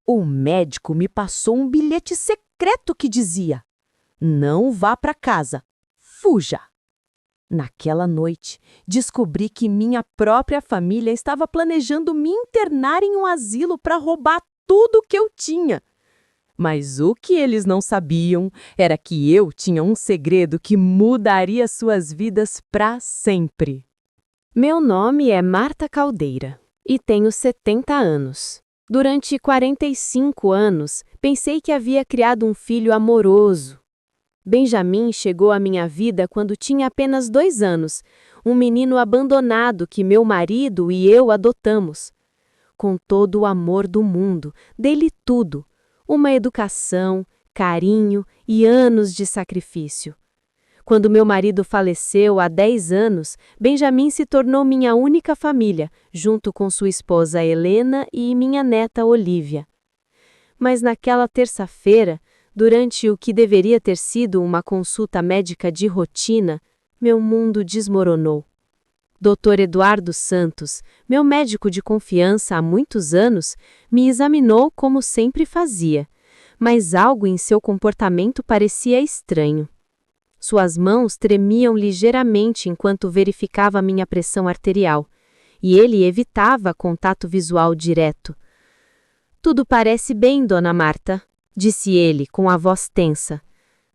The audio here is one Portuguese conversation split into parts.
O médico me passou um bilhete secreto que dizia: não vá para casa, fuja. Naquela noite, descobri que minha própria família estava planejando me internar em um asilo para roubar tudo que eu tinha. Mas o que eles não sabiam era que eu tinha um segredo que mudaria suas vidas para sempre. Meu nome é Marta Caldeira e tenho 70 anos. Durante 45 anos, pensei que havia criado um filho amoroso. Benjamin chegou à minha vida quando tinha apenas 2 anos, um menino abandonado que meu marido e eu adotamos. Com todo o amor do mundo, dei-lhe tudo: uma educação, carinho e anos de sacrifício. Quando meu marido faleceu há 10 anos, Benjamin se tornou minha única família, junto com sua esposa Helena e minha neta Olivia. Mas naquela terça-feira, durante o que deveria ter sido uma consulta médica de rotina, meu mundo desmoronou. Dr. Eduardo Santos, meu médico de confiança há muitos anos, me examinou como sempre fazia, mas algo em seu comportamento parecia estranho. Suas mãos tremiam ligeiramente enquanto verificava minha pressão arterial, e ele evitava contato visual direto. "Tudo parece bem, Dona Marta", disse ele com a voz tensa.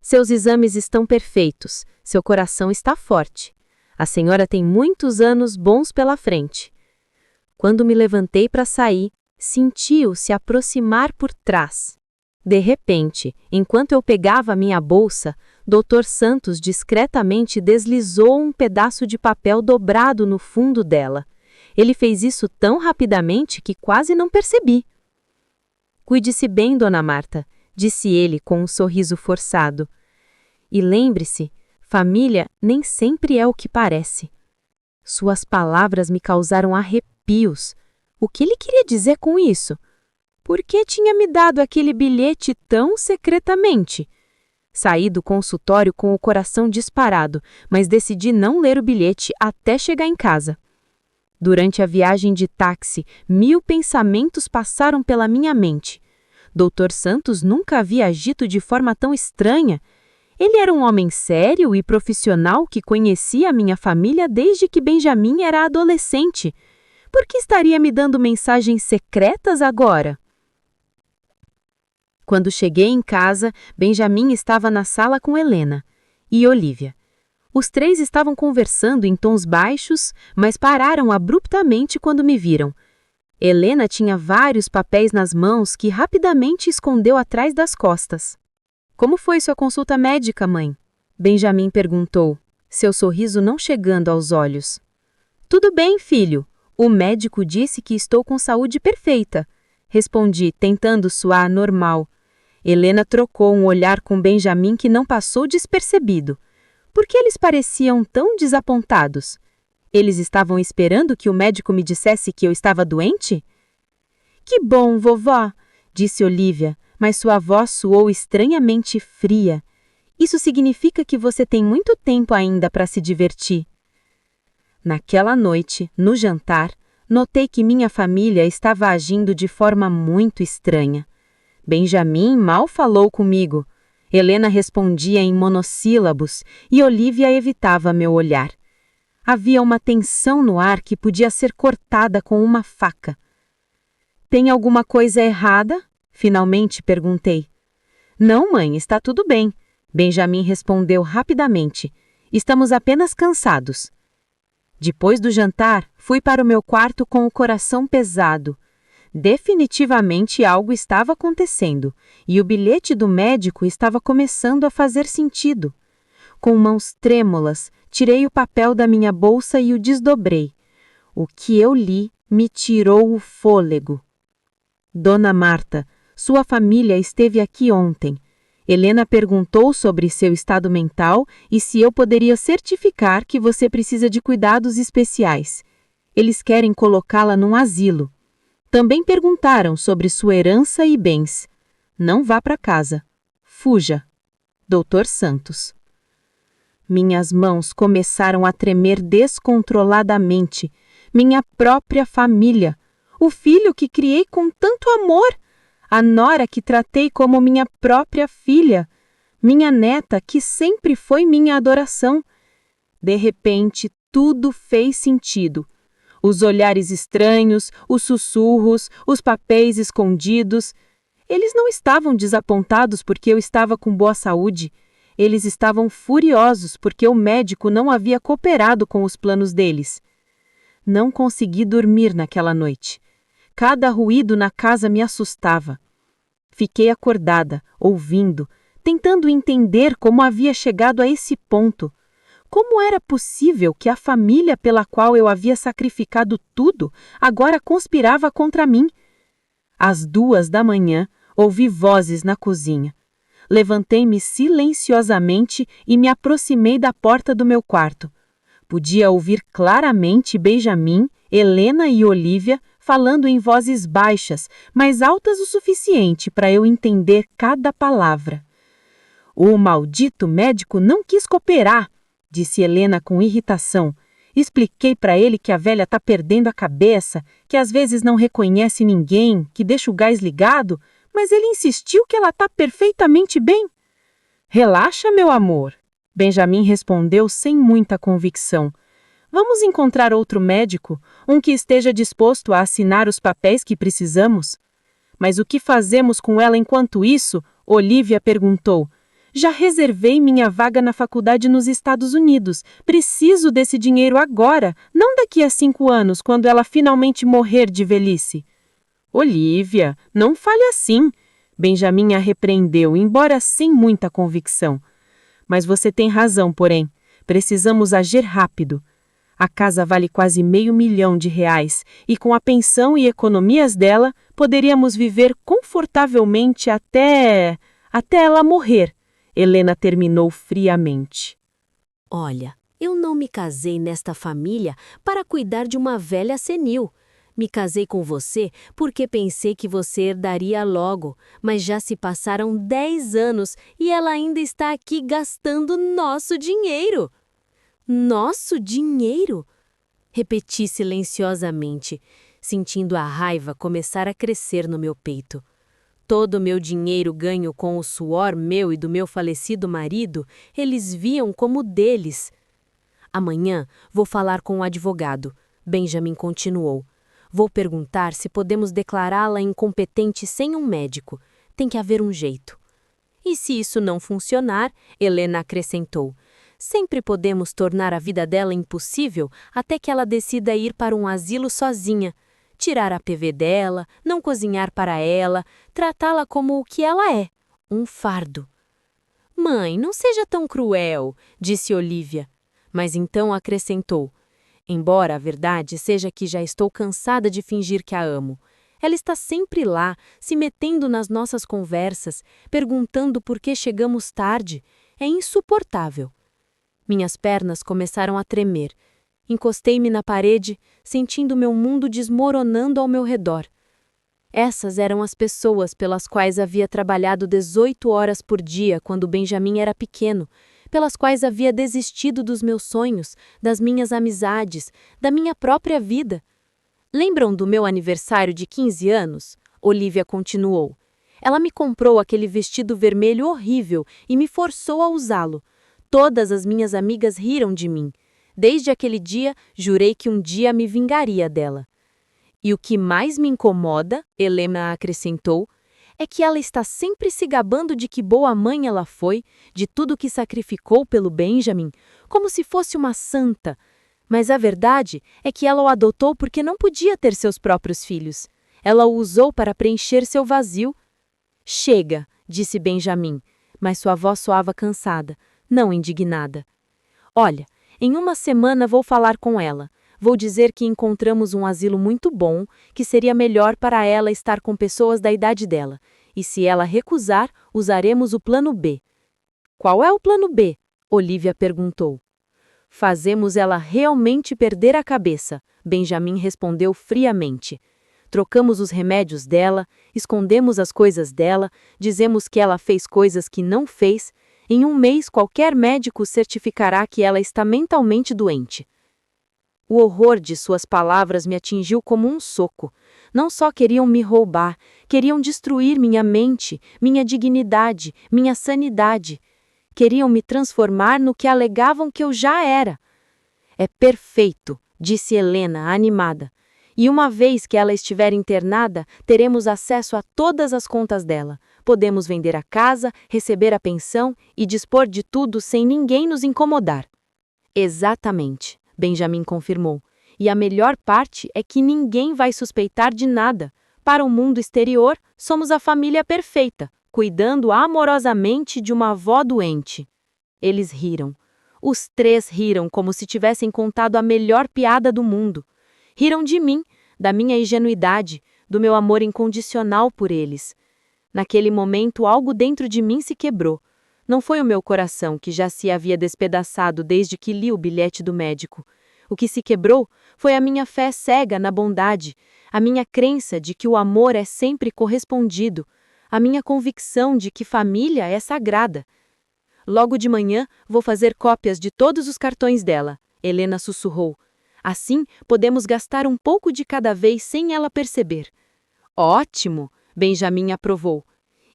"Seus exames estão perfeitos, seu coração está forte. A senhora tem muitos anos bons pela frente." Quando me levantei para sair, senti-o se aproximar por trás. De repente, enquanto eu pegava minha bolsa, Dr. Santos discretamente deslizou um pedaço de papel dobrado no fundo dela. Ele fez isso tão rapidamente que quase não percebi. "Cuide-se bem, Dona Marta", disse ele com um sorriso forçado. "E lembre-se, família nem sempre é o que parece." Suas palavras me causaram arrepios. O que ele queria dizer com isso? Por que tinha me dado aquele bilhete tão secretamente? Saí do consultório com o coração disparado, mas decidi não ler o bilhete até chegar em casa. Durante a viagem de táxi, 1000 pensamentos passaram pela minha mente. Dr. Santos nunca havia agido de forma tão estranha. Ele era um homem sério e profissional que conhecia a minha família desde que Benjamin era adolescente. Por que estaria me dando mensagens secretas agora? Quando cheguei em casa, Benjamin estava na sala com Helena e Olivia. Os 3 estavam conversando em tons baixos, mas pararam abruptamente quando me viram. Helena tinha vários papéis nas mãos que rapidamente escondeu atrás das costas. "Como foi sua consulta médica, mãe?" Benjamin perguntou, seu sorriso não chegando aos olhos. "Tudo bem, filho. O médico disse que estou com saúde perfeita", respondi, tentando soar normal. Helena trocou um olhar com Benjamin que não passou despercebido. Por que eles pareciam tão desapontados? Eles estavam esperando que o médico me dissesse que eu estava doente? "Que bom, vovó", disse Olivia, mas sua voz soou estranhamente fria. "Isso significa que você tem muito tempo ainda para se divertir." Naquela noite, no jantar, notei que minha família estava agindo de forma muito estranha. Benjamin mal falou comigo. Helena respondia em monossílabos e Olivia evitava meu olhar. Havia uma tensão no ar que podia ser cortada com uma faca. "Tem alguma coisa errada?" Finalmente perguntei. "Não, mãe, está tudo bem", Benjamin respondeu rapidamente. "Estamos apenas cansados." Depois do jantar, fui para o meu quarto com o coração pesado. Definitivamente algo estava acontecendo, e o bilhete do médico estava começando a fazer sentido. Com mãos trêmulas, tirei o papel da minha bolsa e o desdobrei. O que eu li me tirou o fôlego. "Dona Marta, sua família esteve aqui ontem. Helena perguntou sobre seu estado mental e se eu poderia certificar que você precisa de cuidados especiais. Eles querem colocá-la num asilo. Também perguntaram sobre sua herança e bens. Não vá para casa. Fuja. Dr. Santos." Minhas mãos começaram a tremer descontroladamente. Minha própria família. O filho que criei com tanto amor. a nora que tratei como minha própria filha, minha neta que sempre foi minha adoração. De repente, tudo fez sentido. Os olhares estranhos, os sussurros, os papéis escondidos. Eles não estavam desapontados porque eu estava com boa saúde. Eles estavam furiosos porque o médico não havia cooperado com os planos deles. Não consegui dormir naquela noite. Cada ruído na casa me assustava. Fiquei acordada, ouvindo, tentando entender como havia chegado a esse ponto. Como era possível que a família pela qual eu havia sacrificado tudo agora conspirava contra mim? Às 2 da manhã, ouvi vozes na cozinha. Levantei-me silenciosamente e me aproximei da porta do meu quarto. Podia ouvir claramente Benjamin, Helena e Olivia falando em vozes baixas, mas altas o suficiente para eu entender cada palavra. O maldito médico não quis cooperar, disse Helena com irritação. Expliquei para ele que a velha está perdendo a cabeça, que às vezes não reconhece ninguém, que deixa o gás ligado, mas ele insistiu que ela está perfeitamente bem. Relaxa, meu amor, Benjamin respondeu sem muita convicção. Vamos encontrar outro médico, um que esteja disposto a assinar os papéis que precisamos. Mas o que fazemos com ela enquanto isso? Olivia perguntou. Já reservei minha vaga na faculdade nos Estados Unidos. Preciso desse dinheiro agora, não daqui a 5 anos, quando ela finalmente morrer de velhice. Olivia, não fale assim. Benjamin a repreendeu, embora sem muita convicção. Mas você tem razão, porém. Precisamos agir rápido. A casa vale quase R$500 mil e com a pensão e economias dela, poderíamos viver confortavelmente até ela morrer. Helena terminou friamente. Olha, eu não me casei nesta família para cuidar de uma velha senil. Me casei com você porque pensei que você herdaria logo, mas já se passaram 10 anos e ela ainda está aqui gastando nosso dinheiro. Nosso dinheiro? Repeti silenciosamente, sentindo a raiva começar a crescer no meu peito. Todo o meu dinheiro ganho com o suor meu e do meu falecido marido, eles viam como deles. Amanhã vou falar com o advogado, Benjamin continuou. Vou perguntar se podemos declará-la incompetente sem um médico. Tem que haver um jeito. E se isso não funcionar, Helena acrescentou, sempre podemos tornar a vida dela impossível até que ela decida ir para um asilo sozinha. Tirar a PV dela, não cozinhar para ela, tratá-la como o que ela é, um fardo. Mãe, não seja tão cruel, disse Olivia. Mas então acrescentou, embora a verdade seja que já estou cansada de fingir que a amo. Ela está sempre lá, se metendo nas nossas conversas, perguntando por que chegamos tarde. É insuportável. Minhas pernas começaram a tremer. Encostei-me na parede, sentindo meu mundo desmoronando ao meu redor. Essas eram as pessoas pelas quais havia trabalhado 18 horas por dia quando Benjamin era pequeno, pelas quais havia desistido dos meus sonhos, das minhas amizades, da minha própria vida. Lembram do meu aniversário de 15 anos? Olivia continuou. Ela me comprou aquele vestido vermelho horrível e me forçou a usá-lo. Todas as minhas amigas riram de mim. Desde aquele dia, jurei que um dia me vingaria dela. E o que mais me incomoda, Helena acrescentou, é que ela está sempre se gabando de que boa mãe ela foi, de tudo que sacrificou pelo Benjamin, como se fosse uma santa. Mas a verdade é que ela o adotou porque não podia ter seus próprios filhos. Ela o usou para preencher seu vazio. Chega, disse Benjamin, mas sua voz soava cansada, não indignada. Olha, em uma semana vou falar com ela. Vou dizer que encontramos um asilo muito bom, que seria melhor para ela estar com pessoas da idade dela. E se ela recusar, usaremos o plano B. Qual é o plano B? Olivia perguntou. Fazemos ela realmente perder a cabeça, Benjamin respondeu friamente. Trocamos os remédios dela, escondemos as coisas dela, dizemos que ela fez coisas que não fez. Em um mês, qualquer médico certificará que ela está mentalmente doente. O horror de suas palavras me atingiu como um soco. Não só queriam me roubar, queriam destruir minha mente, minha dignidade, minha sanidade. Queriam me transformar no que alegavam que eu já era. É perfeito, disse Helena, animada. E uma vez que ela estiver internada, teremos acesso a todas as contas dela. Podemos vender a casa, receber a pensão e dispor de tudo sem ninguém nos incomodar. Exatamente, Benjamin confirmou. E a melhor parte é que ninguém vai suspeitar de nada. Para o mundo exterior, somos a família perfeita, cuidando amorosamente de uma avó doente. Eles riram. Os três riram como se tivessem contado a melhor piada do mundo. Riram de mim, da minha ingenuidade, do meu amor incondicional por eles. Naquele momento, algo dentro de mim se quebrou. Não foi o meu coração, que já se havia despedaçado desde que li o bilhete do médico. O que se quebrou foi a minha fé cega na bondade, a minha crença de que o amor é sempre correspondido, a minha convicção de que família é sagrada. Logo de manhã, vou fazer cópias de todos os cartões dela, Helena sussurrou. Assim, podemos gastar um pouco de cada vez sem ela perceber. Ótimo, Benjamin aprovou.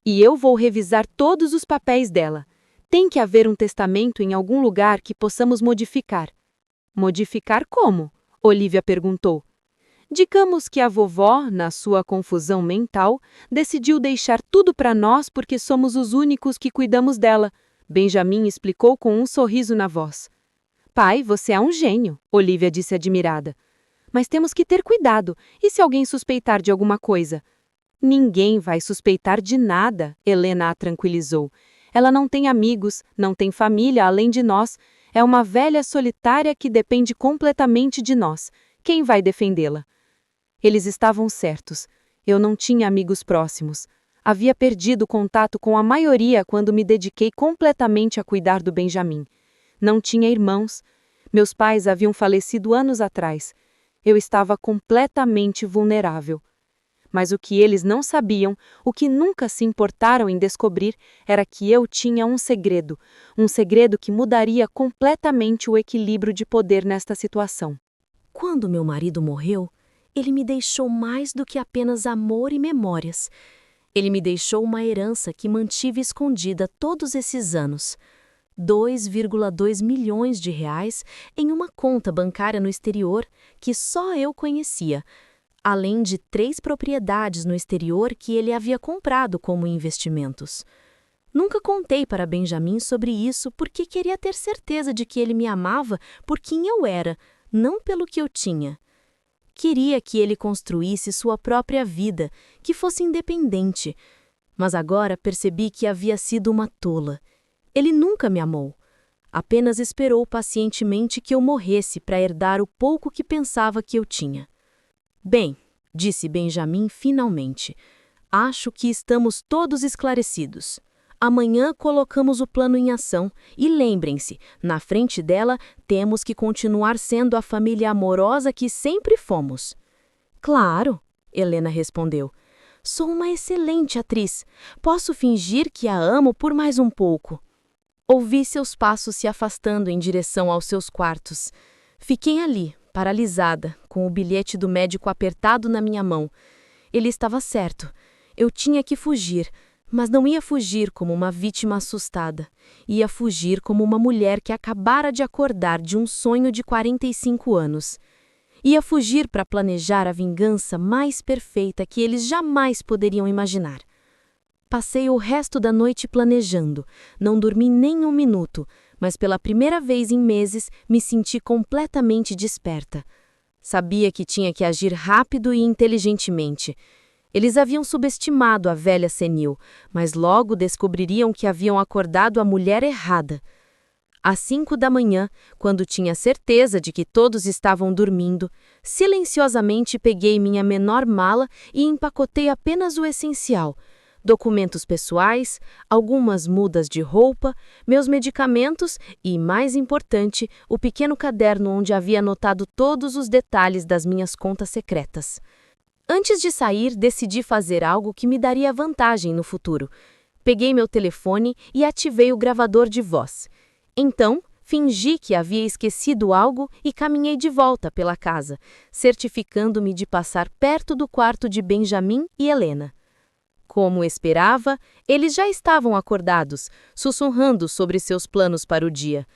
E eu vou revisar todos os papéis dela. Tem que haver um testamento em algum lugar que possamos modificar. Modificar como? Olivia perguntou. Digamos que a vovó, na sua confusão mental, decidiu deixar tudo para nós porque somos os únicos que cuidamos dela. Benjamin explicou com um sorriso na voz. Pai, você é um gênio, Olivia disse admirada. Mas temos que ter cuidado. E se alguém suspeitar de alguma coisa? Ninguém vai suspeitar de nada, Helena a tranquilizou. Ela não tem amigos, não tem família além de nós. É uma velha solitária que depende completamente de nós. Quem vai defendê-la? Eles estavam certos. Eu não tinha amigos próximos. Havia perdido contato com a maioria quando me dediquei completamente a cuidar do Benjamin. Não tinha irmãos. Meus pais haviam falecido anos atrás. Eu estava completamente vulnerável. Mas o que eles não sabiam, o que nunca se importaram em descobrir, era que eu tinha um segredo que mudaria completamente o equilíbrio de poder nesta situação. Quando meu marido morreu, ele me deixou mais do que apenas amor e memórias. Ele me deixou uma herança que mantive escondida todos esses anos. 2,2 milhões de reais em uma conta bancária no exterior que só eu conhecia, além de 3 propriedades no exterior que ele havia comprado como investimentos. Nunca contei para Benjamin sobre isso porque queria ter certeza de que ele me amava por quem eu era, não pelo que eu tinha. Queria que ele construísse sua própria vida, que fosse independente. Mas agora percebi que havia sido uma tola. Ele nunca me amou. Apenas esperou pacientemente que eu morresse para herdar o pouco que pensava que eu tinha. Bem, disse Benjamin finalmente, acho que estamos todos esclarecidos. Amanhã colocamos o plano em ação e lembrem-se, na frente dela temos que continuar sendo a família amorosa que sempre fomos. Claro, Helena respondeu. Sou uma excelente atriz. Posso fingir que a amo por mais um pouco. Ouvi seus passos se afastando em direção aos seus quartos. Fiquei ali, paralisada, com o bilhete do médico apertado na minha mão. Ele estava certo. Eu tinha que fugir, mas não ia fugir como uma vítima assustada. Ia fugir como uma mulher que acabara de acordar de um sonho de 45 anos. Ia fugir para planejar a vingança mais perfeita que eles jamais poderiam imaginar. Passei o resto da noite planejando. Não dormi nem um minuto, mas pela primeira vez em meses me senti completamente desperta. Sabia que tinha que agir rápido e inteligentemente. Eles haviam subestimado a velha senil, mas logo descobririam que haviam acordado a mulher errada. Às 5 da manhã, quando tinha certeza de que todos estavam dormindo, silenciosamente peguei minha menor mala e empacotei apenas o essencial: documentos pessoais, algumas mudas de roupa, meus medicamentos e, mais importante, o pequeno caderno onde havia anotado todos os detalhes das minhas contas secretas. Antes de sair, decidi fazer algo que me daria vantagem no futuro. Peguei meu telefone e ativei o gravador de voz. Então, Fingi que havia esquecido algo e caminhei de volta pela casa, certificando-me de passar perto do quarto de Benjamin e Helena. Como esperava, eles já estavam acordados, sussurrando sobre seus planos para o dia.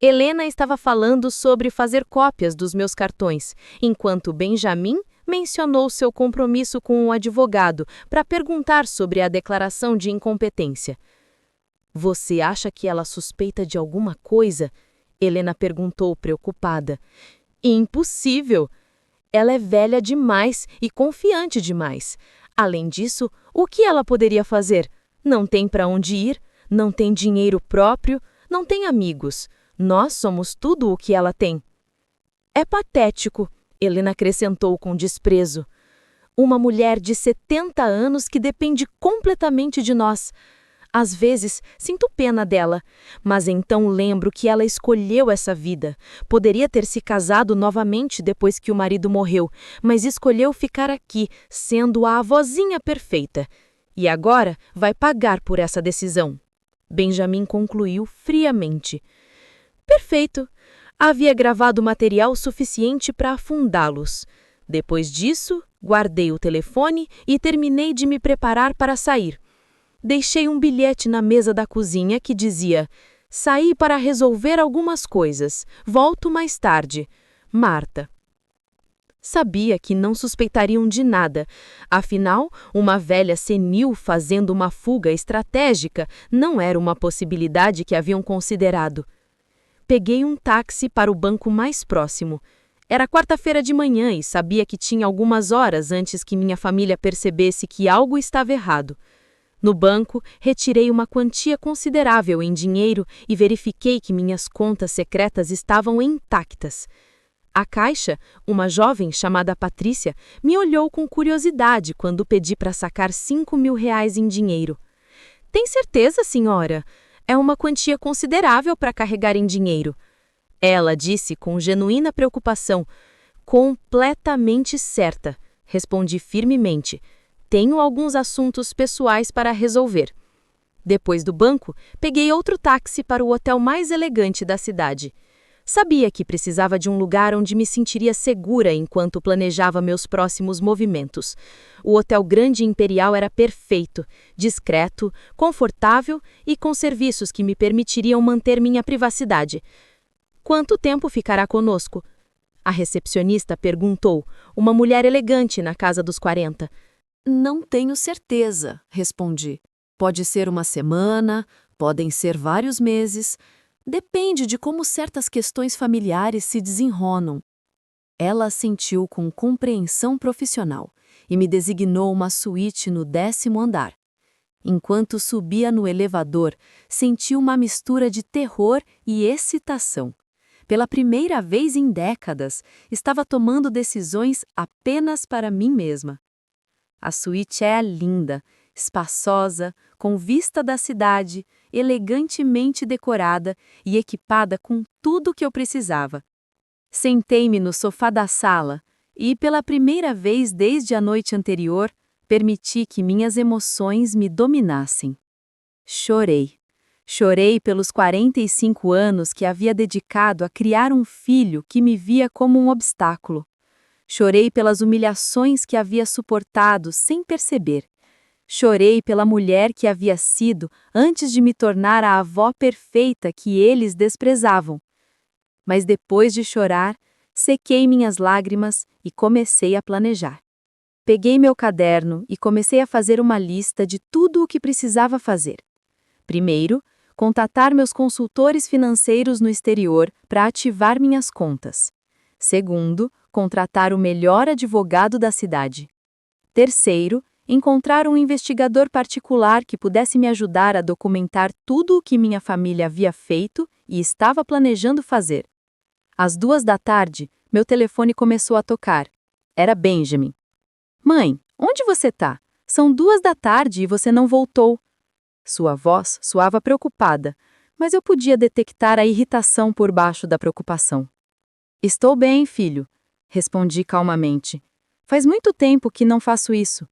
Helena estava falando sobre fazer cópias dos meus cartões, enquanto Benjamin mencionou seu compromisso com um advogado para perguntar sobre a declaração de incompetência. Você acha que ela suspeita de alguma coisa? Helena perguntou, preocupada. Impossível! Ela é velha demais e confiante demais. Além disso, o que ela poderia fazer? Não tem para onde ir, não tem dinheiro próprio, não tem amigos. Nós somos tudo o que ela tem. É patético, Helena acrescentou com desprezo. Uma mulher de 70 anos que depende completamente de nós. Às vezes, sinto pena dela, mas então lembro que ela escolheu essa vida. Poderia ter se casado novamente depois que o marido morreu, mas escolheu ficar aqui, sendo a avózinha perfeita. E agora vai pagar por essa decisão. Benjamin concluiu friamente. Perfeito. Havia gravado material suficiente para afundá-los. Depois disso, guardei o telefone e terminei de me preparar para sair. Deixei um bilhete na mesa da cozinha que dizia: saí para resolver algumas coisas. Volto mais tarde. Marta. Sabia que não suspeitariam de nada. Afinal, uma velha senil fazendo uma fuga estratégica não era uma possibilidade que haviam considerado. Peguei um táxi para o banco mais próximo. Era quarta-feira de manhã e sabia que tinha algumas horas antes que minha família percebesse que algo estava errado. No banco, retirei uma quantia considerável em dinheiro e verifiquei que minhas contas secretas estavam intactas. A caixa, uma jovem chamada Patrícia, me olhou com curiosidade quando pedi para sacar R$ 5.000 em dinheiro. Tem certeza, senhora? É uma quantia considerável para carregar em dinheiro. Ela disse com genuína preocupação. Completamente certa, respondi firmemente. Tenho alguns assuntos pessoais para resolver. Depois do banco, peguei outro táxi para o hotel mais elegante da cidade. Sabia que precisava de um lugar onde me sentiria segura enquanto planejava meus próximos movimentos. O Hotel Grande Imperial era perfeito, discreto, confortável e com serviços que me permitiriam manter minha privacidade. Quanto tempo ficará conosco? A recepcionista perguntou, uma mulher elegante na casa dos 40. Não tenho certeza, respondi. Pode ser uma semana, podem ser vários meses. Depende de como certas questões familiares se desenronam. Ela assentiu com compreensão profissional e me designou uma suíte no 10º andar. Enquanto subia no elevador, senti uma mistura de terror e excitação. Pela primeira vez em décadas, estava tomando decisões apenas para mim mesma. A suíte é linda, espaçosa, com vista da cidade, elegantemente decorada e equipada com tudo o que eu precisava. Sentei-me no sofá da sala e, pela primeira vez desde a noite anterior, permiti que minhas emoções me dominassem. Chorei. Chorei pelos 45 anos que havia dedicado a criar um filho que me via como um obstáculo. Chorei pelas humilhações que havia suportado sem perceber. Chorei pela mulher que havia sido antes de me tornar a avó perfeita que eles desprezavam. Mas depois de chorar, sequei minhas lágrimas e comecei a planejar. Peguei meu caderno e comecei a fazer uma lista de tudo o que precisava fazer. Primeiro, contatar meus consultores financeiros no exterior para ativar minhas contas. Segundo, contratar o melhor advogado da cidade. Terceiro, encontrar um investigador particular que pudesse me ajudar a documentar tudo o que minha família havia feito e estava planejando fazer. Às 14h, meu telefone começou a tocar. Era Benjamin. Mãe, onde você tá? São 14h e você não voltou. Sua voz soava preocupada, mas eu podia detectar a irritação por baixo da preocupação. Estou bem, filho, respondi calmamente. Faz muito tempo que não faço isso.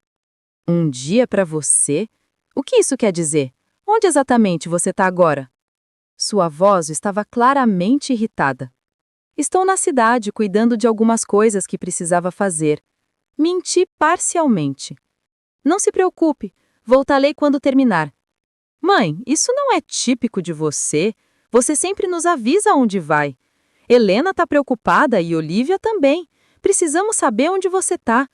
Um dia para você? O que isso quer dizer? Onde exatamente você está agora? Sua voz estava claramente irritada. Estou na cidade cuidando de algumas coisas que precisava fazer. Menti parcialmente. Não se preocupe, voltarei quando terminar. Mãe, isso não é típico de você. Você sempre nos avisa onde vai. Helena está preocupada e Olivia também. Precisamos saber onde você está.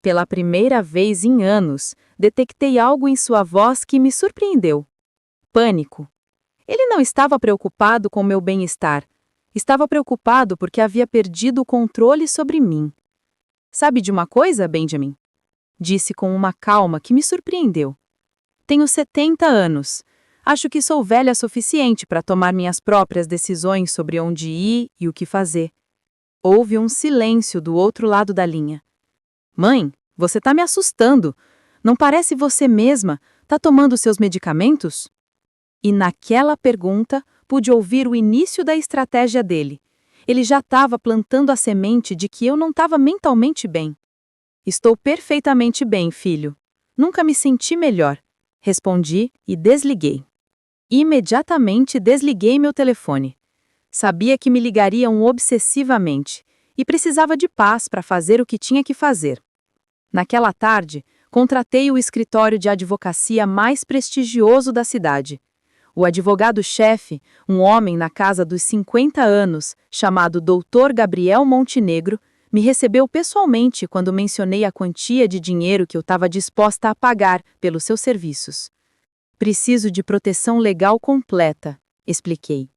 Pela primeira vez em anos, detectei algo em sua voz que me surpreendeu. Pânico. Ele não estava preocupado com meu bem-estar. Estava preocupado porque havia perdido o controle sobre mim. Sabe de uma coisa, Benjamin? Disse com uma calma que me surpreendeu. Tenho 70 anos. Acho que sou velha o suficiente para tomar minhas próprias decisões sobre onde ir e o que fazer. Houve um silêncio do outro lado da linha. Mãe, você está me assustando. Não parece você mesma? Está tomando seus medicamentos? E naquela pergunta, pude ouvir o início da estratégia dele. Ele já estava plantando a semente de que eu não estava mentalmente bem. Estou perfeitamente bem, filho. Nunca me senti melhor. Respondi e desliguei. Imediatamente desliguei meu telefone. Sabia que me ligariam obsessivamente e precisava de paz para fazer o que tinha que fazer. Naquela tarde, contratei o escritório de advocacia mais prestigioso da cidade. O advogado-chefe, um homem na casa dos 50 anos, chamado Dr. Gabriel Montenegro, me recebeu pessoalmente quando mencionei a quantia de dinheiro que eu estava disposta a pagar pelos seus serviços. Preciso de proteção legal completa, expliquei.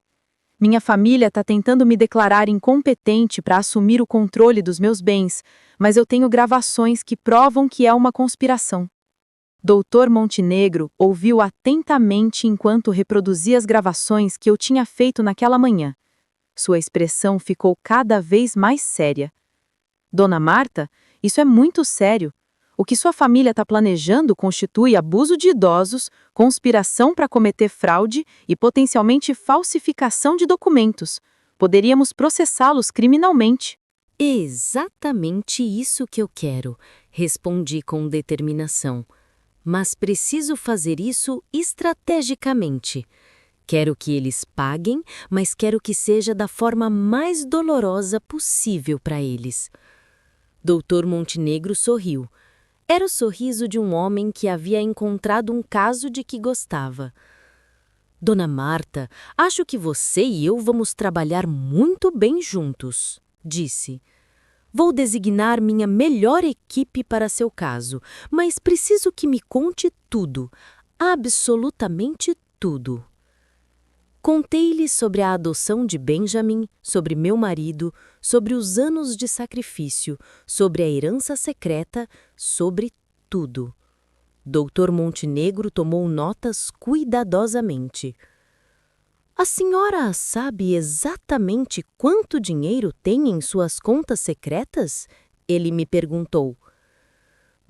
Minha família está tentando me declarar incompetente para assumir o controle dos meus bens, mas eu tenho gravações que provam que é uma conspiração. Dr. Montenegro ouviu atentamente enquanto reproduzia as gravações que eu tinha feito naquela manhã. Sua expressão ficou cada vez mais séria. Dona Marta, isso é muito sério. O que sua família está planejando constitui abuso de idosos, conspiração para cometer fraude e potencialmente falsificação de documentos. Poderíamos processá-los criminalmente. Exatamente isso que eu quero, respondi com determinação. Mas preciso fazer isso estrategicamente. Quero que eles paguem, mas quero que seja da forma mais dolorosa possível para eles. Dr. Montenegro sorriu. Era o sorriso de um homem que havia encontrado um caso de que gostava. Dona Marta, acho que você e eu vamos trabalhar muito bem juntos, disse. Vou designar minha melhor equipe para seu caso, mas preciso que me conte tudo, absolutamente tudo. Contei-lhe sobre a adoção de Benjamin, sobre meu marido, sobre os anos de sacrifício, sobre a herança secreta, sobre tudo. Dr. Montenegro tomou notas cuidadosamente. A senhora sabe exatamente quanto dinheiro tem em suas contas secretas? Ele me perguntou.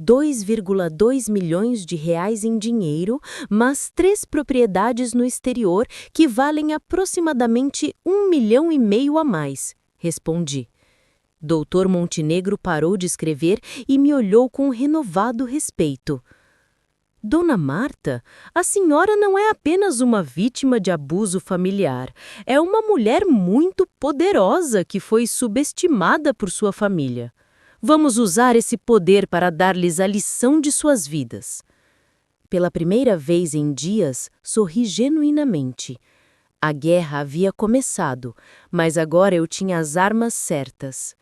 2,2 milhões de reais em dinheiro, mas 3 propriedades no exterior que valem aproximadamente 1,5 milhão a mais, respondi. Dr. Montenegro parou de escrever e me olhou com renovado respeito. Dona Marta, a senhora não é apenas uma vítima de abuso familiar. É uma mulher muito poderosa que foi subestimada por sua família. Vamos usar esse poder para dar-lhes a lição de suas vidas. Pela primeira vez em dias, sorri genuinamente. A guerra havia começado, mas agora eu tinha as armas certas.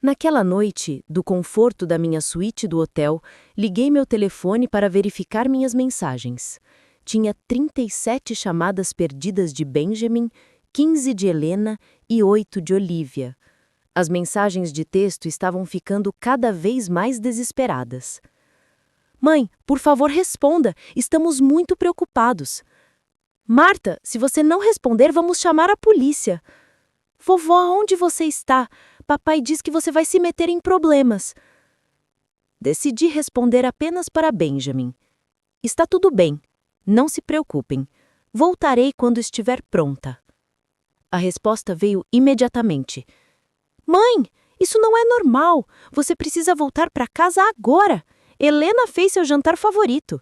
Naquela noite, do conforto da minha suíte do hotel, liguei meu telefone para verificar minhas mensagens. Tinha 37 chamadas perdidas de Benjamin, 15 de Helena e 8 de Olivia. As mensagens de texto estavam ficando cada vez mais desesperadas. Mãe, por favor, responda. Estamos muito preocupados. Marta, se você não responder, vamos chamar a polícia. Vovó, onde você está? Papai diz que você vai se meter em problemas. Decidi responder apenas para Benjamin. Está tudo bem. Não se preocupem. Voltarei quando estiver pronta. A resposta veio imediatamente. Mãe, isso não é normal. Você precisa voltar para casa agora. Helena fez seu jantar favorito.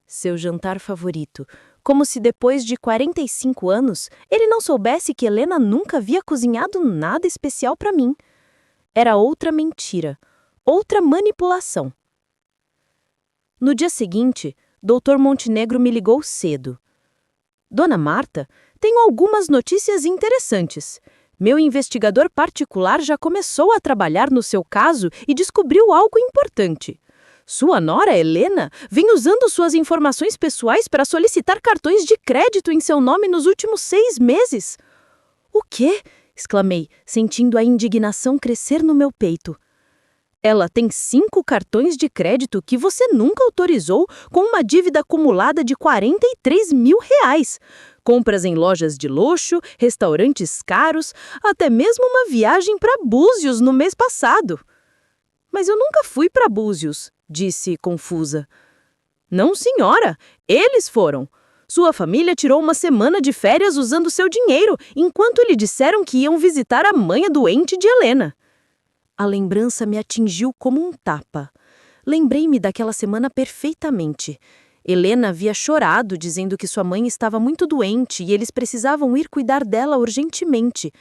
Seu jantar favorito. Como se depois de 45 anos, ele não soubesse que Helena nunca havia cozinhado nada especial para mim. Era outra mentira, outra manipulação. No dia seguinte, Dr. Montenegro me ligou cedo. Dona Marta, tenho algumas notícias interessantes. Meu investigador particular já começou a trabalhar no seu caso e descobriu algo importante. Sua nora, Helena, vem usando suas informações pessoais para solicitar cartões de crédito em seu nome nos últimos 6 meses. O quê? Exclamei, sentindo a indignação crescer no meu peito. Ela tem 5 cartões de crédito que você nunca autorizou, com uma dívida acumulada de R$ 43 mil. Compras em lojas de luxo, restaurantes caros, até mesmo uma viagem para Búzios no mês passado. Mas eu nunca fui para Búzios, disse confusa. Não, senhora, eles foram. Sua família tirou uma semana de férias usando seu dinheiro, enquanto lhe disseram que iam visitar a mãe doente de Helena. A lembrança me atingiu como um tapa. Lembrei-me daquela semana perfeitamente. Helena havia chorado, dizendo que sua mãe estava muito doente e eles precisavam ir cuidar dela urgentemente.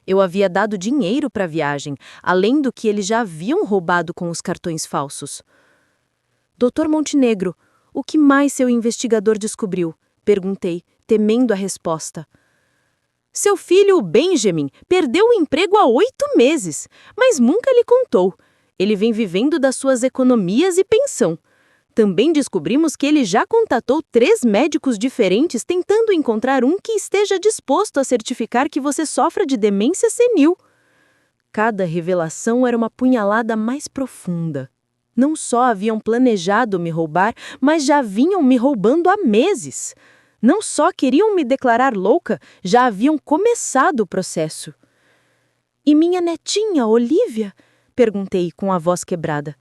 Eu havia dado dinheiro para a viagem, além do que eles já haviam roubado com os cartões falsos. Dr. Montenegro, o que mais seu investigador descobriu? Perguntei, temendo a resposta. Seu filho, Benjamin, perdeu o emprego há 8 meses, mas nunca lhe contou. Ele vem vivendo das suas economias e pensão. Também descobrimos que ele já contatou 3 médicos diferentes tentando encontrar um que esteja disposto a certificar que você sofra de demência senil. Cada revelação era uma punhalada mais profunda. Não só haviam planejado me roubar, mas já vinham me roubando há meses. Não só queriam me declarar louca, já haviam começado o processo. E minha netinha, Olívia? Perguntei com a voz quebrada.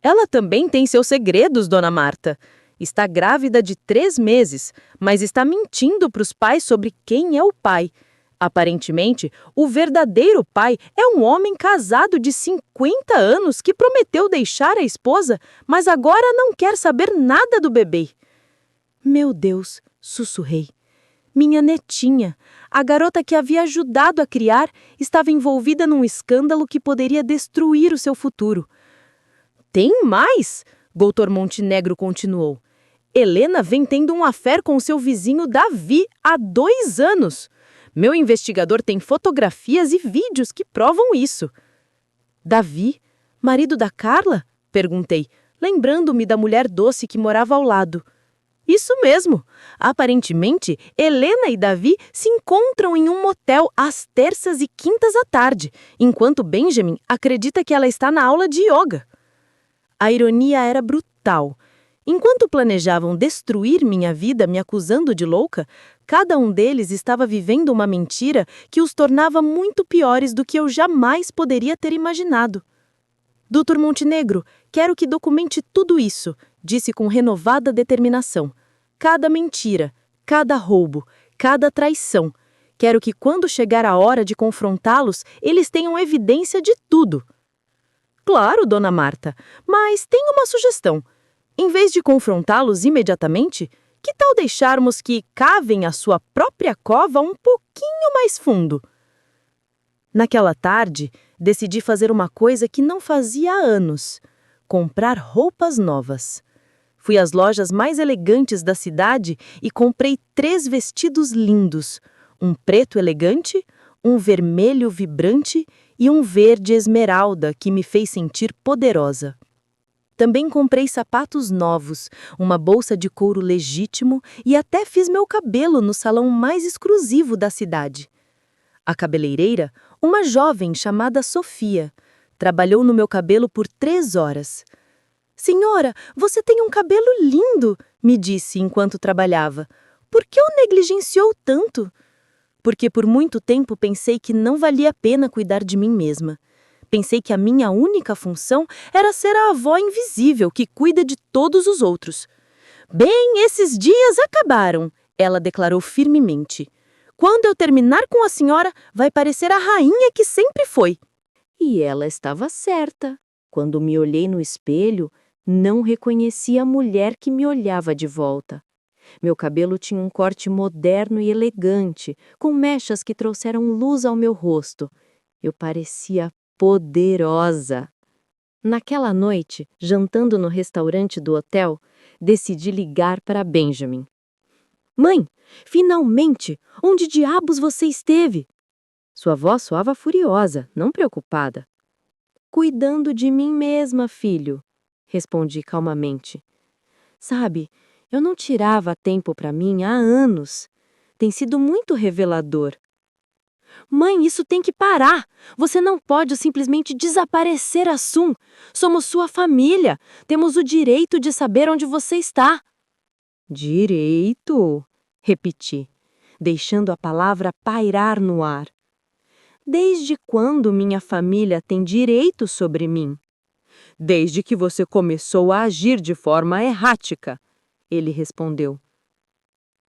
Ela também tem seus segredos, Dona Marta. Está grávida de 3 meses, mas está mentindo para os pais sobre quem é o pai. Aparentemente, o verdadeiro pai é um homem casado de 50 anos que prometeu deixar a esposa, mas agora não quer saber nada do bebê. Meu Deus, sussurrei. Minha netinha, a garota que havia ajudado a criar, estava envolvida num escândalo que poderia destruir o seu futuro. Tem mais, Dr. Montenegro continuou. Helena vem tendo um affair com seu vizinho Davi há 2 anos. Meu investigador tem fotografias e vídeos que provam isso. Davi, marido da Carla? Perguntei, lembrando-me da mulher doce que morava ao lado. Isso mesmo. Aparentemente, Helena e Davi se encontram em um motel às terças e quintas à tarde, enquanto Benjamin acredita que ela está na aula de yoga. A ironia era brutal. Enquanto planejavam destruir minha vida me acusando de louca, cada um deles estava vivendo uma mentira que os tornava muito piores do que eu jamais poderia ter imaginado. Dr. Montenegro, quero que documente tudo isso, disse com renovada determinação. Cada mentira, cada roubo, cada traição. Quero que quando chegar a hora de confrontá-los, eles tenham evidência de tudo. Claro, Dona Marta, mas tenho uma sugestão. Em vez de confrontá-los imediatamente, que tal deixarmos que cavem a sua própria cova um pouquinho mais fundo? Naquela tarde, decidi fazer uma coisa que não fazia há anos: comprar roupas novas. Fui às lojas mais elegantes da cidade e comprei 3 vestidos lindos: um preto elegante, um vermelho vibrante e um verde esmeralda que me fez sentir poderosa. Também comprei sapatos novos, uma bolsa de couro legítimo e até fiz meu cabelo no salão mais exclusivo da cidade. A cabeleireira, uma jovem chamada Sofia, trabalhou no meu cabelo por 3 horas. Senhora, você tem um cabelo lindo, me disse enquanto trabalhava. Por que o negligenciou tanto? Porque por muito tempo pensei que não valia a pena cuidar de mim mesma. Pensei que a minha única função era ser a avó invisível que cuida de todos os outros. Bem, esses dias acabaram, ela declarou firmemente. Quando eu terminar com a senhora, vai parecer a rainha que sempre foi. E ela estava certa. Quando me olhei no espelho, não reconheci a mulher que me olhava de volta. Meu cabelo tinha um corte moderno e elegante, com mechas que trouxeram luz ao meu rosto. Eu parecia poderosa. Naquela noite, jantando no restaurante do hotel, decidi ligar para Benjamin. Mãe, finalmente! Onde diabos você esteve? Sua voz soava furiosa, não preocupada. Cuidando de mim mesma, filho, respondi calmamente. Sabe, eu não tirava tempo para mim há anos. Tem sido muito revelador. Mãe, isso tem que parar. Você não pode simplesmente desaparecer assim. Somos sua família. Temos o direito de saber onde você está. Direito? Repeti, deixando a palavra pairar no ar. Desde quando minha família tem direito sobre mim? Desde que você começou a agir de forma errática, ele respondeu.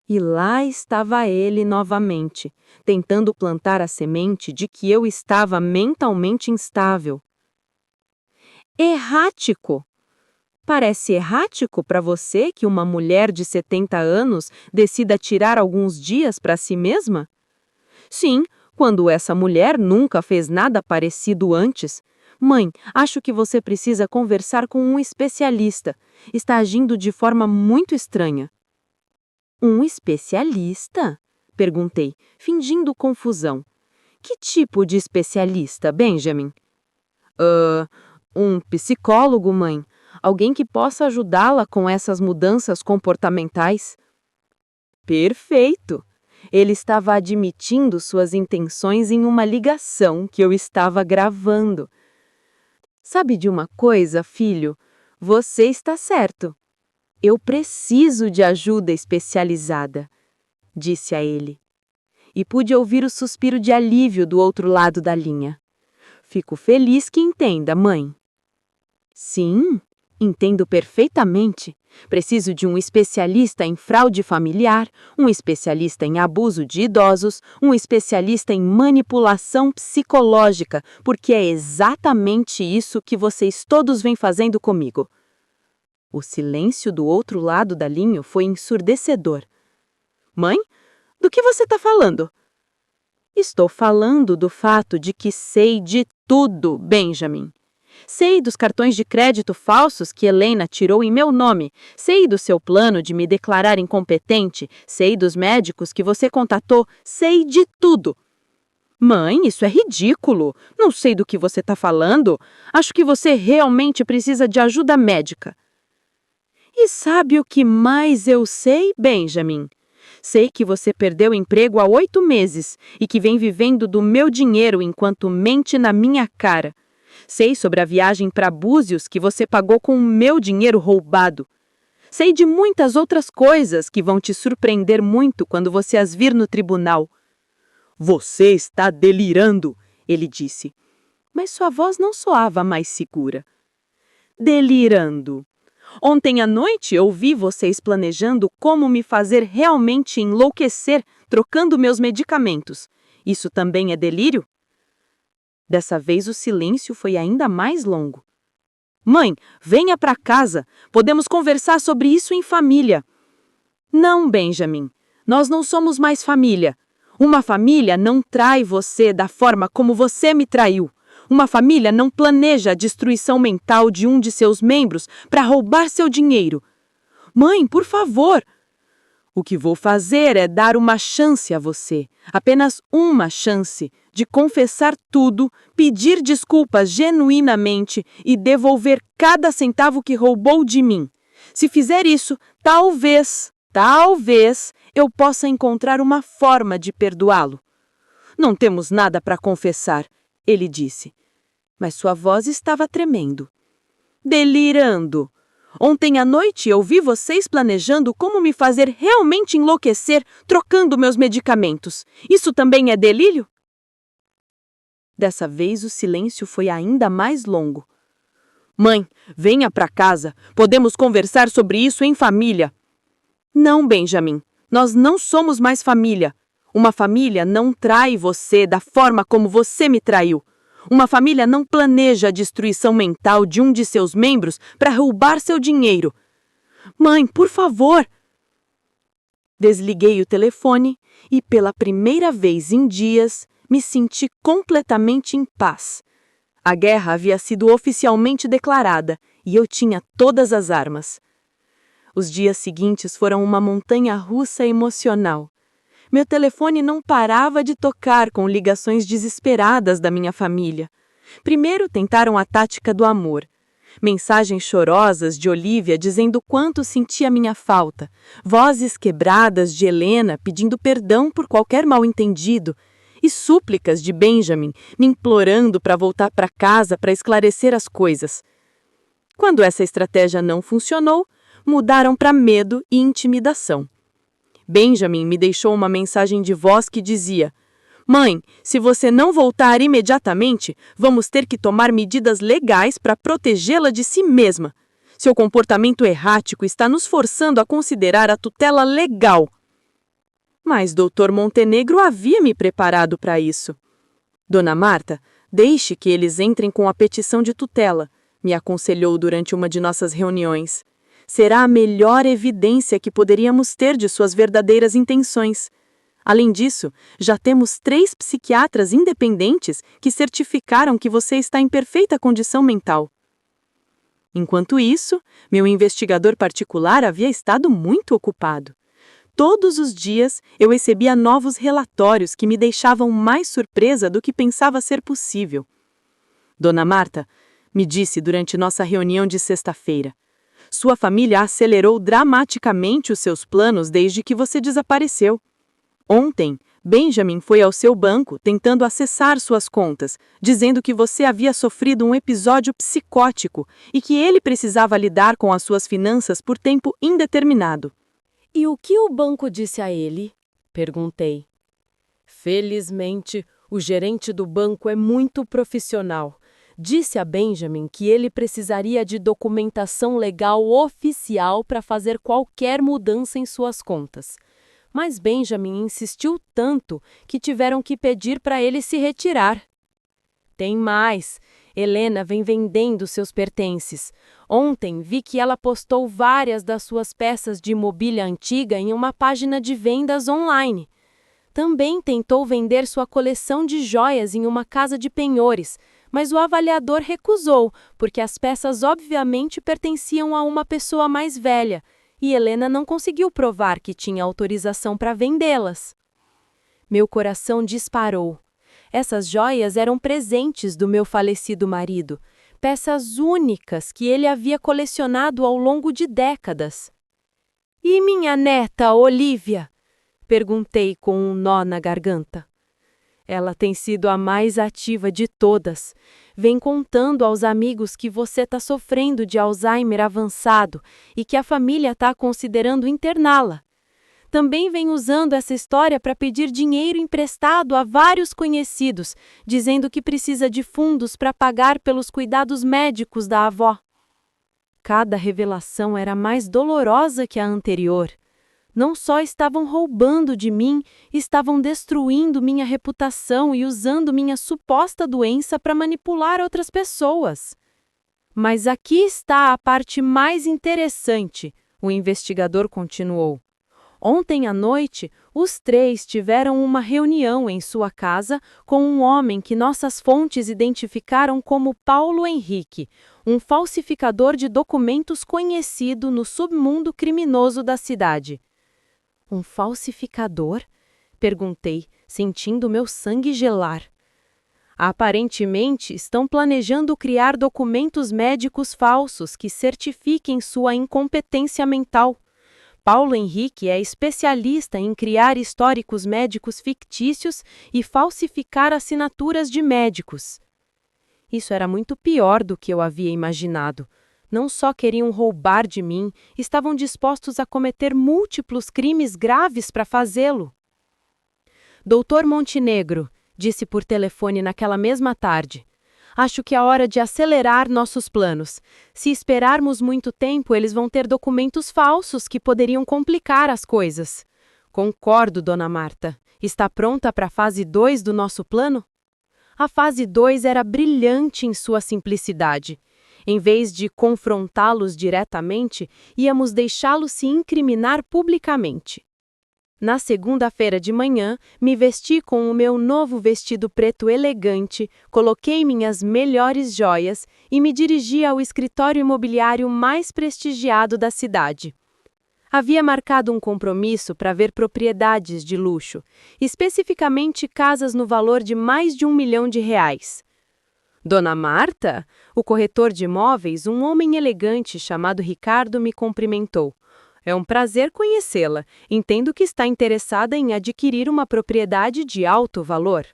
E lá estava ele novamente, tentando plantar a semente de que eu estava mentalmente instável. Errático? Parece errático para você que uma mulher de 70 anos decida tirar alguns dias para si mesma? Sim, quando essa mulher nunca fez nada parecido antes. Mãe, acho que você precisa conversar com um especialista. Está agindo de forma muito estranha. Um especialista? Perguntei, fingindo confusão. Que tipo de especialista, Benjamin? Um psicólogo, mãe. Alguém que possa ajudá-la com essas mudanças comportamentais. Perfeito! Ele estava admitindo suas intenções em uma ligação que eu estava gravando. Sabe de uma coisa, filho? Você está certo. Eu preciso de ajuda especializada, disse a ele. E pude ouvir o suspiro de alívio do outro lado da linha. Fico feliz que entenda, mãe. Sim, entendo perfeitamente. Preciso de um especialista em fraude familiar, um especialista em abuso de idosos, um especialista em manipulação psicológica, porque é exatamente isso que vocês todos vêm fazendo comigo. O silêncio do outro lado da linha foi ensurdecedor. Mãe, do que você está falando? Estou falando do fato de que sei de tudo, Benjamin. Sei dos cartões de crédito falsos que Helena tirou em meu nome. Sei do seu plano de me declarar incompetente. Sei dos médicos que você contatou. Sei de tudo. Mãe, isso é ridículo. Não sei do que você está falando. Acho que você realmente precisa de ajuda médica. E sabe o que mais eu sei, Benjamin? Sei que você perdeu o emprego há 8 meses e que vem vivendo do meu dinheiro enquanto mente na minha cara. Sei sobre a viagem para Búzios que você pagou com o meu dinheiro roubado. Sei de muitas outras coisas que vão te surpreender muito quando você as vir no tribunal. Você está delirando, ele disse. Mas sua voz não soava mais segura. Delirando. Ontem à noite ouvi vocês planejando como me fazer realmente enlouquecer trocando meus medicamentos. Isso também é delírio? Dessa vez o silêncio foi ainda mais longo. Mãe, venha para casa. Podemos conversar sobre isso em família. Não, Benjamin. Nós não somos mais família. Uma família não trai você da forma como você me traiu. Uma família não planeja a destruição mental de um de seus membros para roubar seu dinheiro. Mãe, por favor. O que vou fazer é dar uma chance a você, apenas uma chance, de confessar tudo, pedir desculpas genuinamente e devolver cada centavo que roubou de mim. Se fizer isso, talvez eu possa encontrar uma forma de perdoá-lo. Não temos nada para confessar, ele disse, mas sua voz estava tremendo. Delirando. Ontem à noite eu vi vocês planejando como me fazer realmente enlouquecer trocando meus medicamentos. Isso também é delírio? Dessa vez o silêncio foi ainda mais longo. Mãe, venha para casa. Podemos conversar sobre isso em família. Não, Benjamin. Nós não somos mais família. Uma família não trai você da forma como você me traiu. Uma família não planeja a destruição mental de um de seus membros para roubar seu dinheiro. Mãe, por favor! Desliguei o telefone e, pela primeira vez em dias, me senti completamente em paz. A guerra havia sido oficialmente declarada e eu tinha todas as armas. Os dias seguintes foram uma montanha-russa emocional. Meu telefone não parava de tocar com ligações desesperadas da minha família. Primeiro tentaram a tática do amor. Mensagens chorosas de Olivia dizendo quanto sentia minha falta, vozes quebradas de Helena pedindo perdão por qualquer mal-entendido, e súplicas de Benjamin me implorando para voltar para casa para esclarecer as coisas. Quando essa estratégia não funcionou, mudaram para medo e intimidação. Benjamin me deixou uma mensagem de voz que dizia: "Mãe, se você não voltar imediatamente, vamos ter que tomar medidas legais para protegê-la de si mesma. Seu comportamento errático está nos forçando a considerar a tutela legal." Mas Dr. Montenegro havia me preparado para isso. "Dona Marta, deixe que eles entrem com a petição de tutela", me aconselhou durante uma de nossas reuniões. "Será a melhor evidência que poderíamos ter de suas verdadeiras intenções. Além disso, já temos 3 psiquiatras independentes que certificaram que você está em perfeita condição mental." Enquanto isso, meu investigador particular havia estado muito ocupado. Todos os dias eu recebia novos relatórios que me deixavam mais surpresa do que pensava ser possível. "Dona Marta", me disse durante nossa reunião de sexta-feira, "sua família acelerou dramaticamente os seus planos desde que você desapareceu. Ontem, Benjamin foi ao seu banco tentando acessar suas contas, dizendo que você havia sofrido um episódio psicótico e que ele precisava lidar com as suas finanças por tempo indeterminado." "E o que o banco disse a ele?" perguntei. "Felizmente, o gerente do banco é muito profissional. Disse a Benjamin que ele precisaria de documentação legal oficial para fazer qualquer mudança em suas contas. Mas Benjamin insistiu tanto que tiveram que pedir para ele se retirar. Tem mais. Helena vem vendendo seus pertences. Ontem vi que ela postou várias das suas peças de mobília antiga em uma página de vendas online. Também tentou vender sua coleção de joias em uma casa de penhores, mas o avaliador recusou, porque as peças obviamente pertenciam a uma pessoa mais velha, e Helena não conseguiu provar que tinha autorização para vendê-las." Meu coração disparou. Essas joias eram presentes do meu falecido marido, peças únicas que ele havia colecionado ao longo de décadas. "E minha neta, Olivia?" perguntei com um nó na garganta. "Ela tem sido a mais ativa de todas. Vem contando aos amigos que você está sofrendo de Alzheimer avançado e que a família está considerando interná-la. Também vem usando essa história para pedir dinheiro emprestado a vários conhecidos, dizendo que precisa de fundos para pagar pelos cuidados médicos da avó." Cada revelação era mais dolorosa que a anterior. Não só estavam roubando de mim, estavam destruindo minha reputação e usando minha suposta doença para manipular outras pessoas. "Mas aqui está a parte mais interessante", o investigador continuou. "Ontem à noite, os 3 tiveram uma reunião em sua casa com um homem que nossas fontes identificaram como Paulo Henrique, um falsificador de documentos conhecido no submundo criminoso da cidade." "Um falsificador?" perguntei, sentindo meu sangue gelar. "Aparentemente, estão planejando criar documentos médicos falsos que certifiquem sua incompetência mental. Paulo Henrique é especialista em criar históricos médicos fictícios e falsificar assinaturas de médicos." Isso era muito pior do que eu havia imaginado. Não só queriam roubar de mim, estavam dispostos a cometer múltiplos crimes graves para fazê-lo. "Dr. Montenegro", disse por telefone naquela mesma tarde, "acho que é hora de acelerar nossos planos. Se esperarmos muito tempo, eles vão ter documentos falsos que poderiam complicar as coisas." "Concordo, Dona Marta. Está pronta para a fase 2 do nosso plano?" A fase 2 era brilhante em sua simplicidade. Em vez de confrontá-los diretamente, íamos deixá-los se incriminar publicamente. Na segunda-feira de manhã, me vesti com o meu novo vestido preto elegante, coloquei minhas melhores joias e me dirigi ao escritório imobiliário mais prestigiado da cidade. Havia marcado um compromisso para ver propriedades de luxo, especificamente casas no valor de mais de R$ 1 milhão. Dona Marta, o corretor de imóveis, um homem elegante chamado Ricardo, me cumprimentou. É um prazer conhecê-la. Entendo que está interessada em adquirir uma propriedade de alto valor.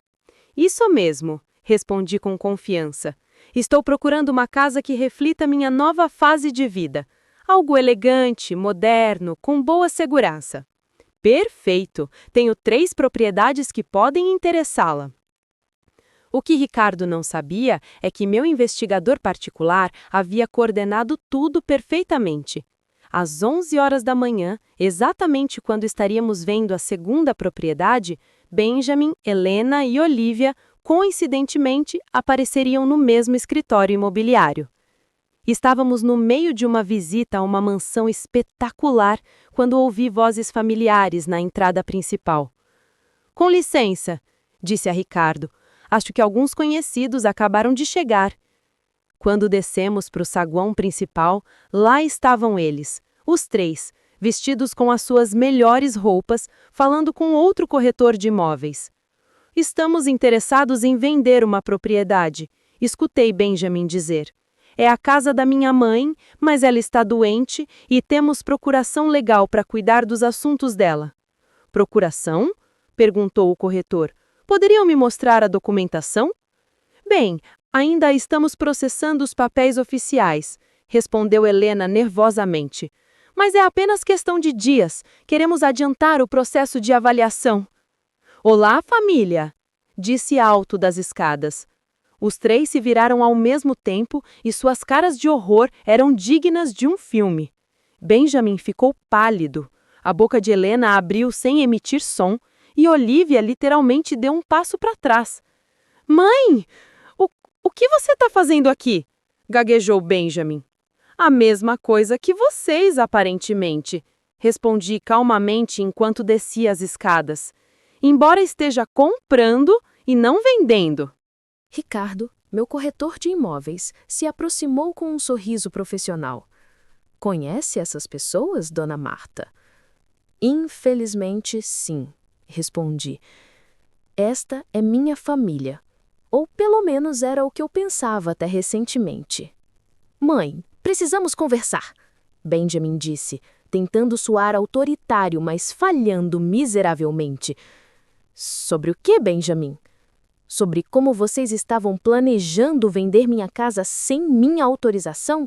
Isso mesmo, respondi com confiança. Estou procurando uma casa que reflita minha nova fase de vida. Algo elegante, moderno, com boa segurança. Perfeito! Tenho 3 propriedades que podem interessá-la. O que Ricardo não sabia é que meu investigador particular havia coordenado tudo perfeitamente. Às 11 horas da manhã, exatamente quando estaríamos vendo a segunda propriedade, Benjamin, Helena e Olivia, coincidentemente, apareceriam no mesmo escritório imobiliário. Estávamos no meio de uma visita a uma mansão espetacular quando ouvi vozes familiares na entrada principal. Com licença, disse a Ricardo. Acho que alguns conhecidos acabaram de chegar. Quando descemos para o saguão principal, lá estavam eles, os 3, vestidos com as suas melhores roupas, falando com outro corretor de imóveis. Estamos interessados em vender uma propriedade, escutei Benjamin dizer. É a casa da minha mãe, mas ela está doente e temos procuração legal para cuidar dos assuntos dela. Procuração? Perguntou o corretor. Poderiam me mostrar a documentação? Bem, ainda estamos processando os papéis oficiais, respondeu Helena nervosamente. Mas é apenas questão de dias. Queremos adiantar o processo de avaliação. Olá, família! Disse alto das escadas. Os 3 se viraram ao mesmo tempo e suas caras de horror eram dignas de um filme. Benjamin ficou pálido. A boca de Helena abriu sem emitir som e Olivia literalmente deu um passo para trás. Mãe! O que você está fazendo aqui? Gaguejou Benjamin. A mesma coisa que vocês, aparentemente, respondi calmamente enquanto descia as escadas. Embora esteja comprando e não vendendo. Ricardo, meu corretor de imóveis, se aproximou com um sorriso profissional. Conhece essas pessoas, Dona Marta? Infelizmente, sim, respondi. Esta é minha família. Ou pelo menos era o que eu pensava até recentemente. Mãe, precisamos conversar, Benjamin disse, tentando soar autoritário, mas falhando miseravelmente. Sobre o que, Benjamin? Sobre como vocês estavam planejando vender minha casa sem minha autorização?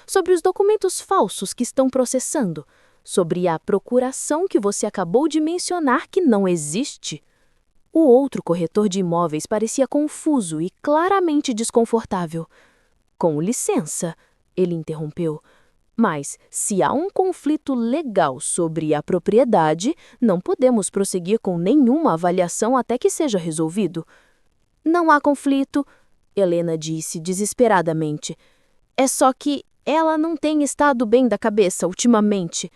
Sobre os documentos falsos que estão processando? Sobre a procuração que você acabou de mencionar que não existe? O outro corretor de imóveis parecia confuso e claramente desconfortável. Com licença, ele interrompeu. Mas, se há um conflito legal sobre a propriedade, não podemos prosseguir com nenhuma avaliação até que seja resolvido. Não há conflito, Helena disse desesperadamente. É só que ela não tem estado bem da cabeça ultimamente.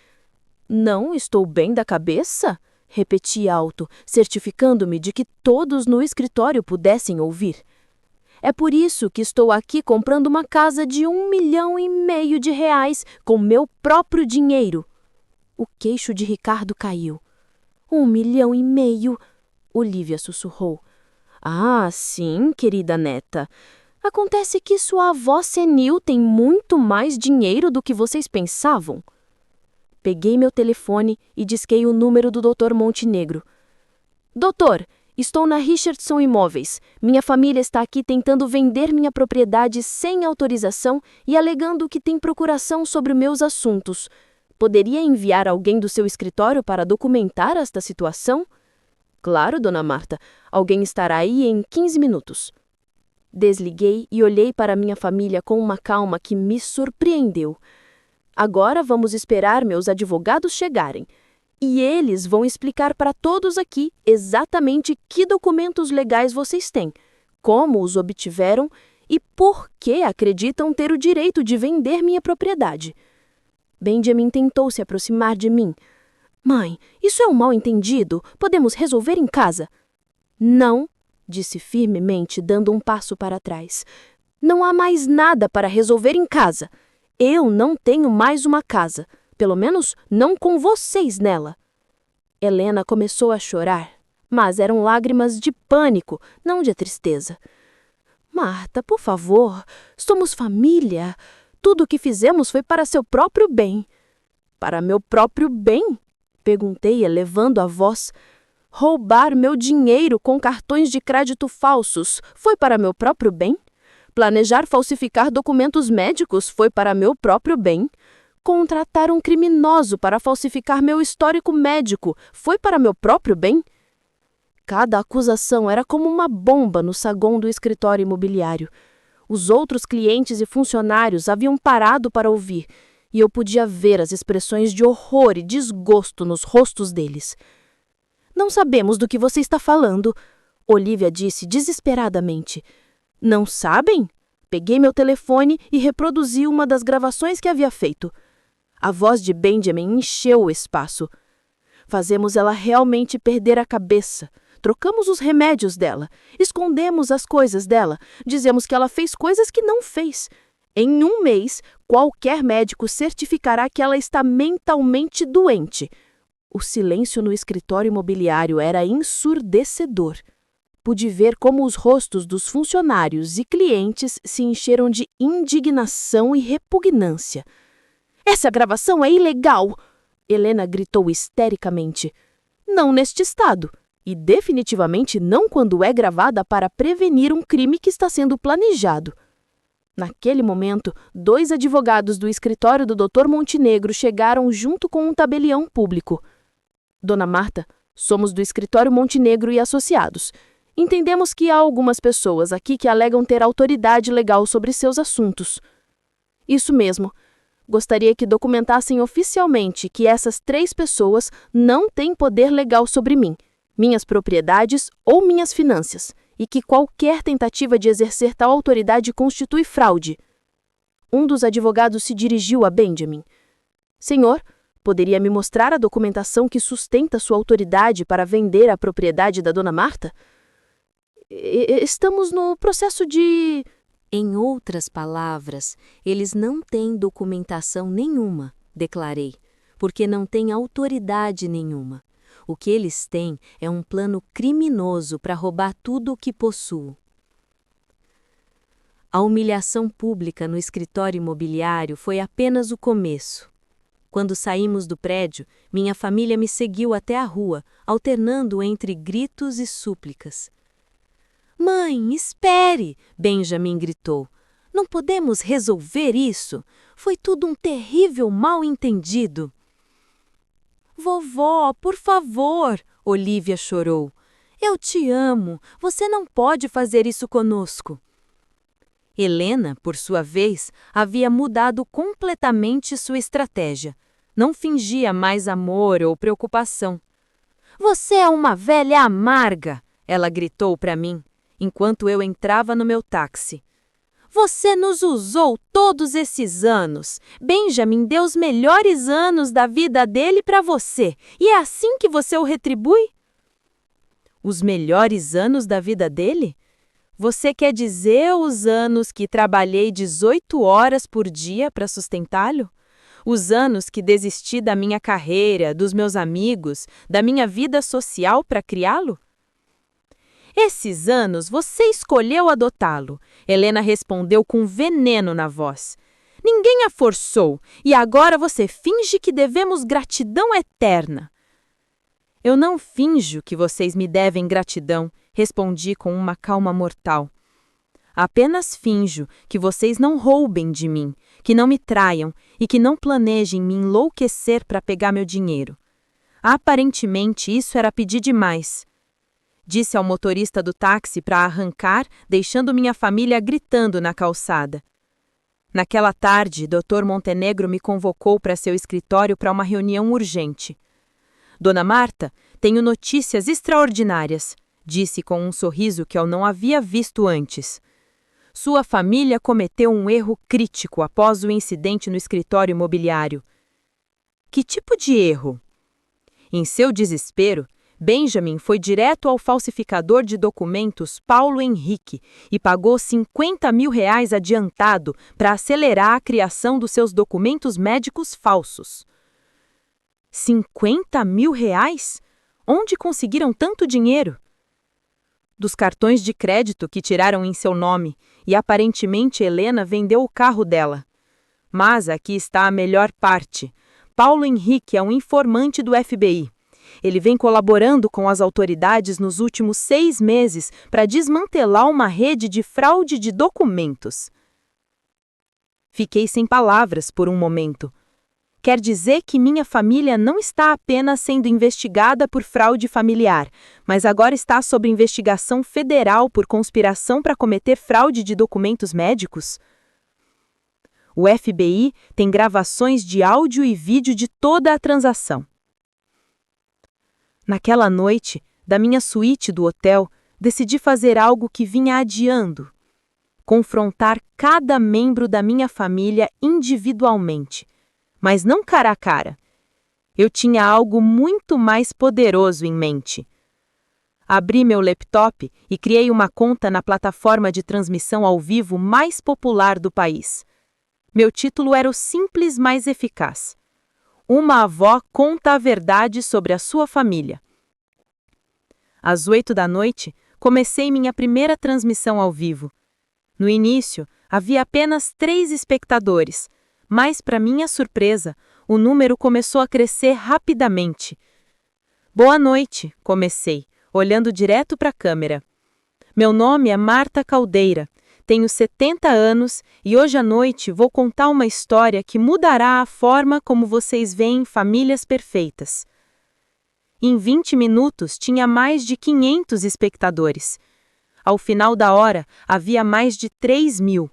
Não estou bem da cabeça? Repeti alto, certificando-me de que todos no escritório pudessem ouvir. É por isso que estou aqui comprando uma casa de R$ 1,5 milhão com meu próprio dinheiro. O queixo de Ricardo caiu. R$ 1,5 milhão, Olivia sussurrou. Ah, sim, querida neta. Acontece que sua avó senil tem muito mais dinheiro do que vocês pensavam. Peguei meu telefone e disquei o número do Dr. Montenegro. Doutor, estou na Richardson Imóveis. Minha família está aqui tentando vender minha propriedade sem autorização e alegando que tem procuração sobre meus assuntos. Poderia enviar alguém do seu escritório para documentar esta situação? Claro, Dona Marta. Alguém estará aí em 15 minutos. Desliguei e olhei para minha família com uma calma que me surpreendeu. Agora vamos esperar meus advogados chegarem. E eles vão explicar para todos aqui exatamente que documentos legais vocês têm, como os obtiveram e por que acreditam ter o direito de vender minha propriedade. Benjamin tentou se aproximar de mim. Mãe, isso é um mal-entendido. Podemos resolver em casa. Não, disse firmemente, dando um passo para trás. Não há mais nada para resolver em casa. Eu não tenho mais uma casa. Pelo menos não com vocês nela. Helena começou a chorar, mas eram lágrimas de pânico, não de tristeza. Marta, por favor, somos família. Tudo o que fizemos foi para seu próprio bem. Para meu próprio bem? Perguntei, elevando a voz. Roubar meu dinheiro com cartões de crédito falsos foi para meu próprio bem? Planejar falsificar documentos médicos foi para meu próprio bem? Contratar um criminoso para falsificar meu histórico médico foi para meu próprio bem? Cada acusação era como uma bomba no saguão do escritório imobiliário. Os outros clientes e funcionários haviam parado para ouvir, e eu podia ver as expressões de horror e desgosto nos rostos deles. Não sabemos do que você está falando, Olivia disse desesperadamente. Não sabem? Peguei meu telefone e reproduzi uma das gravações que havia feito. A voz de Benjamin encheu o espaço. Fazemos ela realmente perder a cabeça. Trocamos os remédios dela, escondemos as coisas dela, dizemos que ela fez coisas que não fez. Em um mês, qualquer médico certificará que ela está mentalmente doente. O silêncio no escritório imobiliário era ensurdecedor. Pude ver como os rostos dos funcionários e clientes se encheram de indignação e repugnância. Essa gravação é ilegal! Helena gritou histericamente. Não neste estado. E definitivamente não quando é gravada para prevenir um crime que está sendo planejado. Naquele momento, 2 advogados do escritório do Dr. Montenegro chegaram junto com um tabelião público. Dona Marta, somos do escritório Montenegro e Associados. Entendemos que há algumas pessoas aqui que alegam ter autoridade legal sobre seus assuntos. Isso mesmo. Gostaria que documentassem oficialmente que essas 3 pessoas não têm poder legal sobre mim, minhas propriedades ou minhas finanças, e que qualquer tentativa de exercer tal autoridade constitui fraude. Um dos advogados se dirigiu a Benjamin. Senhor, poderia me mostrar a documentação que sustenta sua autoridade para vender a propriedade da Dona Marta? Estamos no processo de... Em outras palavras, eles não têm documentação nenhuma, declarei, porque não têm autoridade nenhuma. O que eles têm é um plano criminoso para roubar tudo o que possuo. A humilhação pública no escritório imobiliário foi apenas o começo. Quando saímos do prédio, minha família me seguiu até a rua, alternando entre gritos e súplicas. Mãe, espere! Benjamin gritou. Não podemos resolver isso. Foi tudo um terrível mal-entendido. Vovó, por favor! Olivia chorou. Eu te amo. Você não pode fazer isso conosco. Helena, por sua vez, havia mudado completamente sua estratégia. Não fingia mais amor ou preocupação. Você é uma velha amarga! Ela gritou para mim, enquanto eu entrava no meu táxi. Você nos usou todos esses anos. Benjamin deu os melhores anos da vida dele para você. E é assim que você o retribui? Os melhores anos da vida dele? Você quer dizer os anos que trabalhei 18 horas por dia para sustentá-lo? Os anos que desisti da minha carreira, dos meus amigos, da minha vida social para criá-lo? Esses anos você escolheu adotá-lo, Helena respondeu com veneno na voz. Ninguém a forçou, e agora você finge que devemos gratidão eterna. Eu não finjo que vocês me devem gratidão, respondi com uma calma mortal. Apenas finjo que vocês não roubem de mim, que não me traiam e que não planejem me enlouquecer para pegar meu dinheiro. Aparentemente isso era pedir demais. Disse ao motorista do táxi para arrancar, deixando minha família gritando na calçada. Naquela tarde, Dr. Montenegro me convocou para seu escritório para uma reunião urgente. Dona Marta, tenho notícias extraordinárias, disse com um sorriso que eu não havia visto antes. Sua família cometeu um erro crítico após o incidente no escritório imobiliário. Que tipo de erro? Em seu desespero, Benjamin foi direto ao falsificador de documentos Paulo Henrique e pagou R$ 50.000 adiantado para acelerar a criação dos seus documentos médicos falsos. R$ 50.000? Onde conseguiram tanto dinheiro? Dos cartões de crédito que tiraram em seu nome, e aparentemente Helena vendeu o carro dela. Mas aqui está a melhor parte. Paulo Henrique é um informante do FBI. Ele vem colaborando com as autoridades nos últimos 6 meses para desmantelar uma rede de fraude de documentos. Fiquei sem palavras por um momento. Quer dizer que minha família não está apenas sendo investigada por fraude familiar, mas agora está sob investigação federal por conspiração para cometer fraude de documentos médicos? O FBI tem gravações de áudio e vídeo de toda a transação. Naquela noite, da minha suíte do hotel, decidi fazer algo que vinha adiando: confrontar cada membro da minha família individualmente, mas não cara a cara. Eu tinha algo muito mais poderoso em mente. Abri meu laptop e criei uma conta na plataforma de transmissão ao vivo mais popular do país. Meu título era o simples mais eficaz: Uma avó conta a verdade sobre a sua família. Às 8 da noite, comecei minha primeira transmissão ao vivo. No início, havia apenas 3 espectadores, mas, para minha surpresa, o número começou a crescer rapidamente. Boa noite, comecei, olhando direto para a câmera. Meu nome é Marta Caldeira, tenho 70 anos e hoje à noite vou contar uma história que mudará a forma como vocês veem famílias perfeitas. Em 20 minutos, tinha mais de 500 espectadores. Ao final da hora, havia mais de 3.000.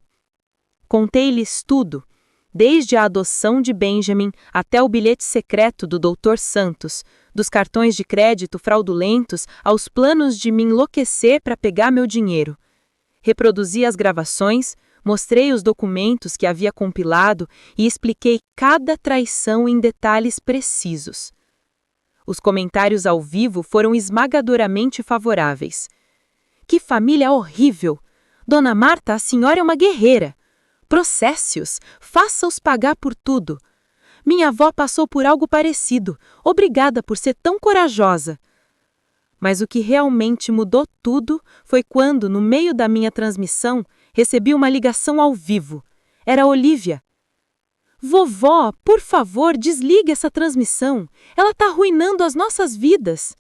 Contei-lhes tudo, desde a adoção de Benjamin até o bilhete secreto do Dr. Santos, dos cartões de crédito fraudulentos aos planos de me enlouquecer para pegar meu dinheiro. Reproduzi as gravações, mostrei os documentos que havia compilado e expliquei cada traição em detalhes precisos. Os comentários ao vivo foram esmagadoramente favoráveis. Que família horrível! Dona Marta, a senhora é uma guerreira. Processe-os, faça-os pagar por tudo. Minha avó passou por algo parecido. Obrigada por ser tão corajosa. Mas o que realmente mudou tudo foi quando, no meio da minha transmissão, recebi uma ligação ao vivo. Era Olivia. Vovó, por favor, desligue essa transmissão. Ela está arruinando as nossas vidas.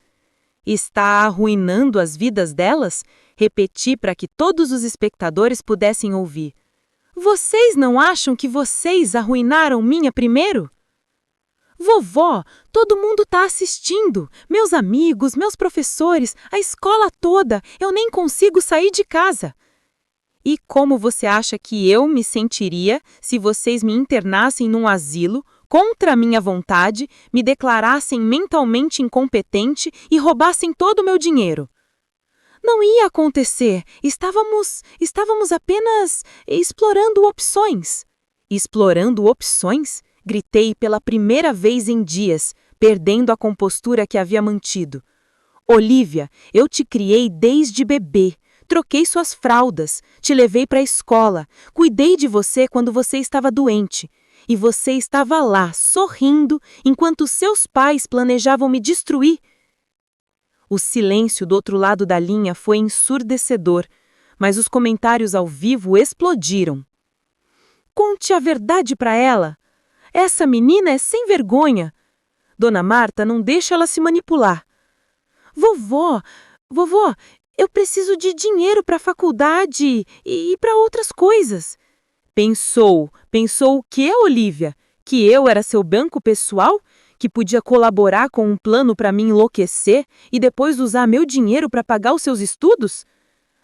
Está arruinando as vidas delas? Repeti para que todos os espectadores pudessem ouvir. Vocês não acham que vocês arruinaram minha primeiro? Vovó, todo mundo está assistindo. Meus amigos, meus professores, a escola toda. Eu nem consigo sair de casa. E como você acha que eu me sentiria se vocês me internassem num asilo, contra a minha vontade, me declarassem mentalmente incompetente e roubassem todo o meu dinheiro? Não ia acontecer. Estávamos apenas explorando opções. Explorando opções? Gritei pela primeira vez em dias, perdendo a compostura que havia mantido. Olivia, eu te criei desde bebê. Troquei suas fraldas, te levei para a escola, cuidei de você quando você estava doente. E você estava lá, sorrindo, enquanto seus pais planejavam me destruir. O silêncio do outro lado da linha foi ensurdecedor, mas os comentários ao vivo explodiram. Conte a verdade para ela. Essa menina é sem vergonha. Dona Marta, não deixa ela se manipular. Vovó, eu preciso de dinheiro para a faculdade e para outras coisas. Pensou o quê, Olivia? Que eu era seu banco pessoal? Que podia colaborar com um plano para me enlouquecer e depois usar meu dinheiro para pagar os seus estudos?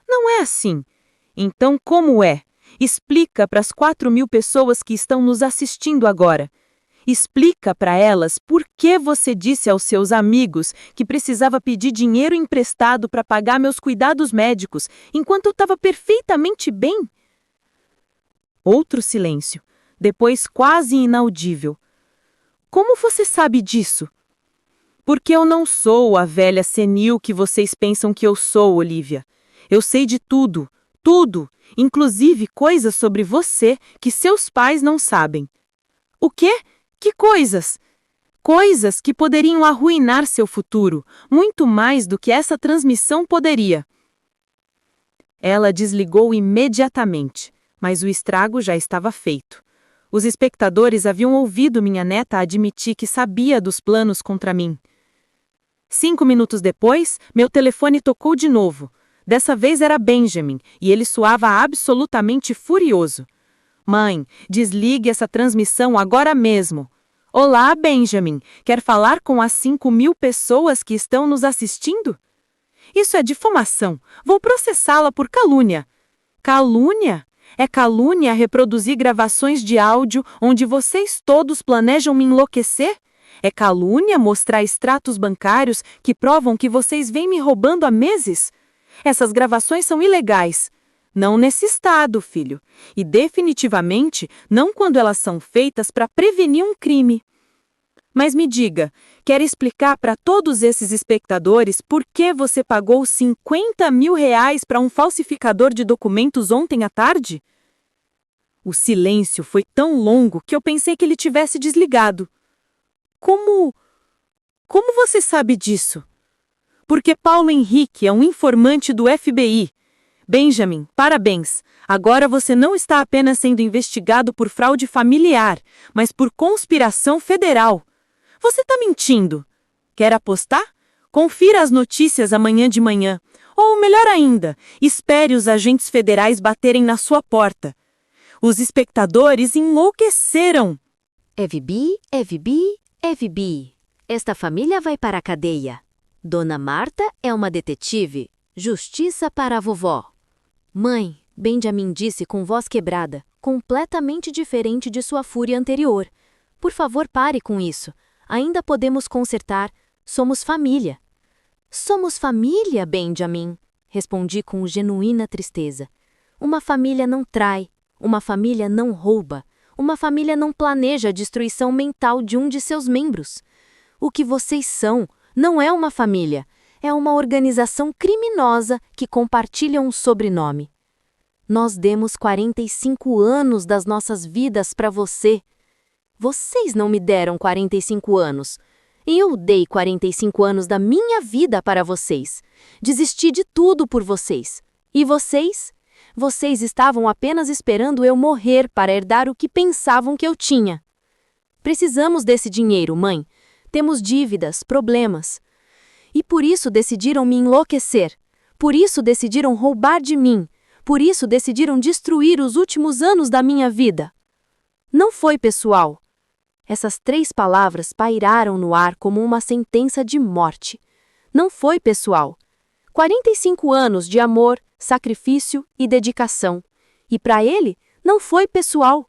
Não é assim. Então, como é? Explica para as 4.000 pessoas que estão nos assistindo agora. Explica para elas por que você disse aos seus amigos que precisava pedir dinheiro emprestado para pagar meus cuidados médicos, enquanto eu estava perfeitamente bem. Outro silêncio, depois quase inaudível. Como você sabe disso? Porque eu não sou a velha senil que vocês pensam que eu sou, Olivia. Eu sei de tudo, tudo, inclusive coisas sobre você que seus pais não sabem. O quê? Que coisas? Coisas que poderiam arruinar seu futuro, muito mais do que essa transmissão poderia. Ela desligou imediatamente, mas o estrago já estava feito. Os espectadores haviam ouvido minha neta admitir que sabia dos planos contra mim. 5 minutos depois, meu telefone tocou de novo. Dessa vez era Benjamin, e ele soava absolutamente furioso. Mãe, desligue essa transmissão agora mesmo. Olá, Benjamin. Quer falar com as 5.000 pessoas que estão nos assistindo? Isso é difamação. Vou processá-la por calúnia. Calúnia? É calúnia reproduzir gravações de áudio onde vocês todos planejam me enlouquecer? É calúnia mostrar extratos bancários que provam que vocês vêm me roubando há meses? Essas gravações são ilegais. Não nesse estado, filho. E definitivamente não quando elas são feitas para prevenir um crime. Mas me diga, quer explicar para todos esses espectadores por que você pagou 50 mil reais para um falsificador de documentos ontem à tarde? O silêncio foi tão longo que eu pensei que ele tivesse desligado. Como você sabe disso? Porque Paulo Henrique é um informante do FBI. Benjamin, parabéns. Agora você não está apenas sendo investigado por fraude familiar, mas por conspiração federal. Você está mentindo. Quer apostar? Confira as notícias amanhã de manhã. Ou, melhor ainda, espere os agentes federais baterem na sua porta. Os espectadores enlouqueceram. FBI. Esta família vai para a cadeia. Dona Marta é uma detetive. Justiça para a vovó. Mãe, Benjamin disse com voz quebrada, completamente diferente de sua fúria anterior. Por favor, pare com isso. Ainda podemos consertar. Somos família. Somos família, Benjamin, respondi com genuína tristeza. Uma família não trai. Uma família não rouba. Uma família não planeja a destruição mental de um de seus membros. O que vocês são não é uma família. É uma organização criminosa que compartilha um sobrenome. Nós demos 45 anos das nossas vidas para você. Vocês não me deram 45 anos. Eu dei 45 anos da minha vida para vocês. Desisti de tudo por vocês. E vocês? Vocês estavam apenas esperando eu morrer para herdar o que pensavam que eu tinha. Precisamos desse dinheiro, mãe. Temos dívidas, problemas. E por isso decidiram me enlouquecer. Por isso decidiram roubar de mim. Por isso decidiram destruir os últimos anos da minha vida. Não foi pessoal. Essas 3 palavras pairaram no ar como uma sentença de morte. Não foi pessoal. 45 anos de amor, sacrifício e dedicação. E para ele, não foi pessoal.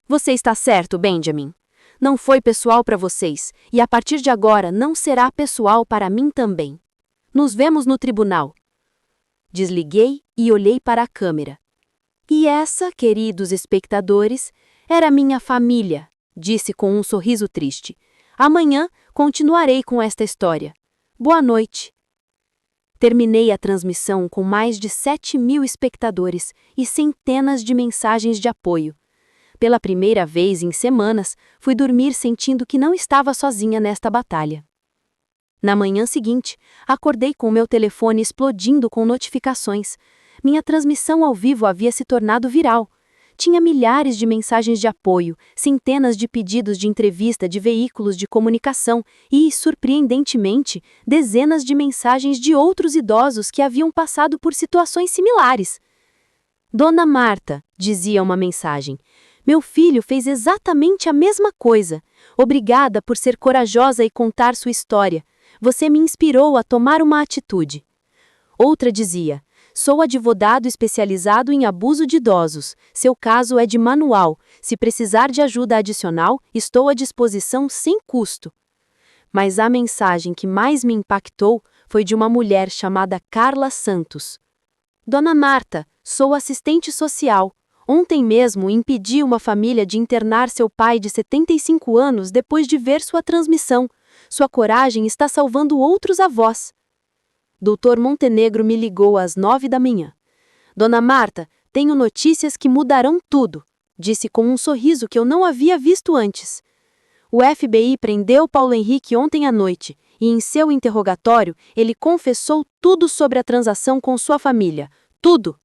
Você está certo, Benjamin. Não foi pessoal para vocês, e a partir de agora não será pessoal para mim também. Nos vemos no tribunal. Desliguei e olhei para a câmera. E essa, queridos espectadores, era minha família, disse com um sorriso triste. Amanhã continuarei com esta história. Boa noite. Terminei a transmissão com mais de 7.000 espectadores e centenas de mensagens de apoio. Pela primeira vez em semanas, fui dormir sentindo que não estava sozinha nesta batalha. Na manhã seguinte, acordei com meu telefone explodindo com notificações. Minha transmissão ao vivo havia se tornado viral. Tinha milhares de mensagens de apoio, centenas de pedidos de entrevista de veículos de comunicação e, surpreendentemente, dezenas de mensagens de outros idosos que haviam passado por situações similares. Dona Marta, dizia uma mensagem, meu filho fez exatamente a mesma coisa. Obrigada por ser corajosa e contar sua história. Você me inspirou a tomar uma atitude. Outra dizia, sou advogado especializado em abuso de idosos. Seu caso é de manual. Se precisar de ajuda adicional, estou à disposição sem custo. Mas a mensagem que mais me impactou foi de uma mulher chamada Carla Santos. Dona Marta, sou assistente social. Ontem mesmo impedi uma família de internar seu pai de 75 anos depois de ver sua transmissão. Sua coragem está salvando outros avós. Doutor Montenegro me ligou às 9 da manhã. Dona Marta, tenho notícias que mudarão tudo, disse com um sorriso que eu não havia visto antes. O FBI prendeu Paulo Henrique ontem à noite e, em seu interrogatório, ele confessou tudo sobre a transação com sua família. Tudo!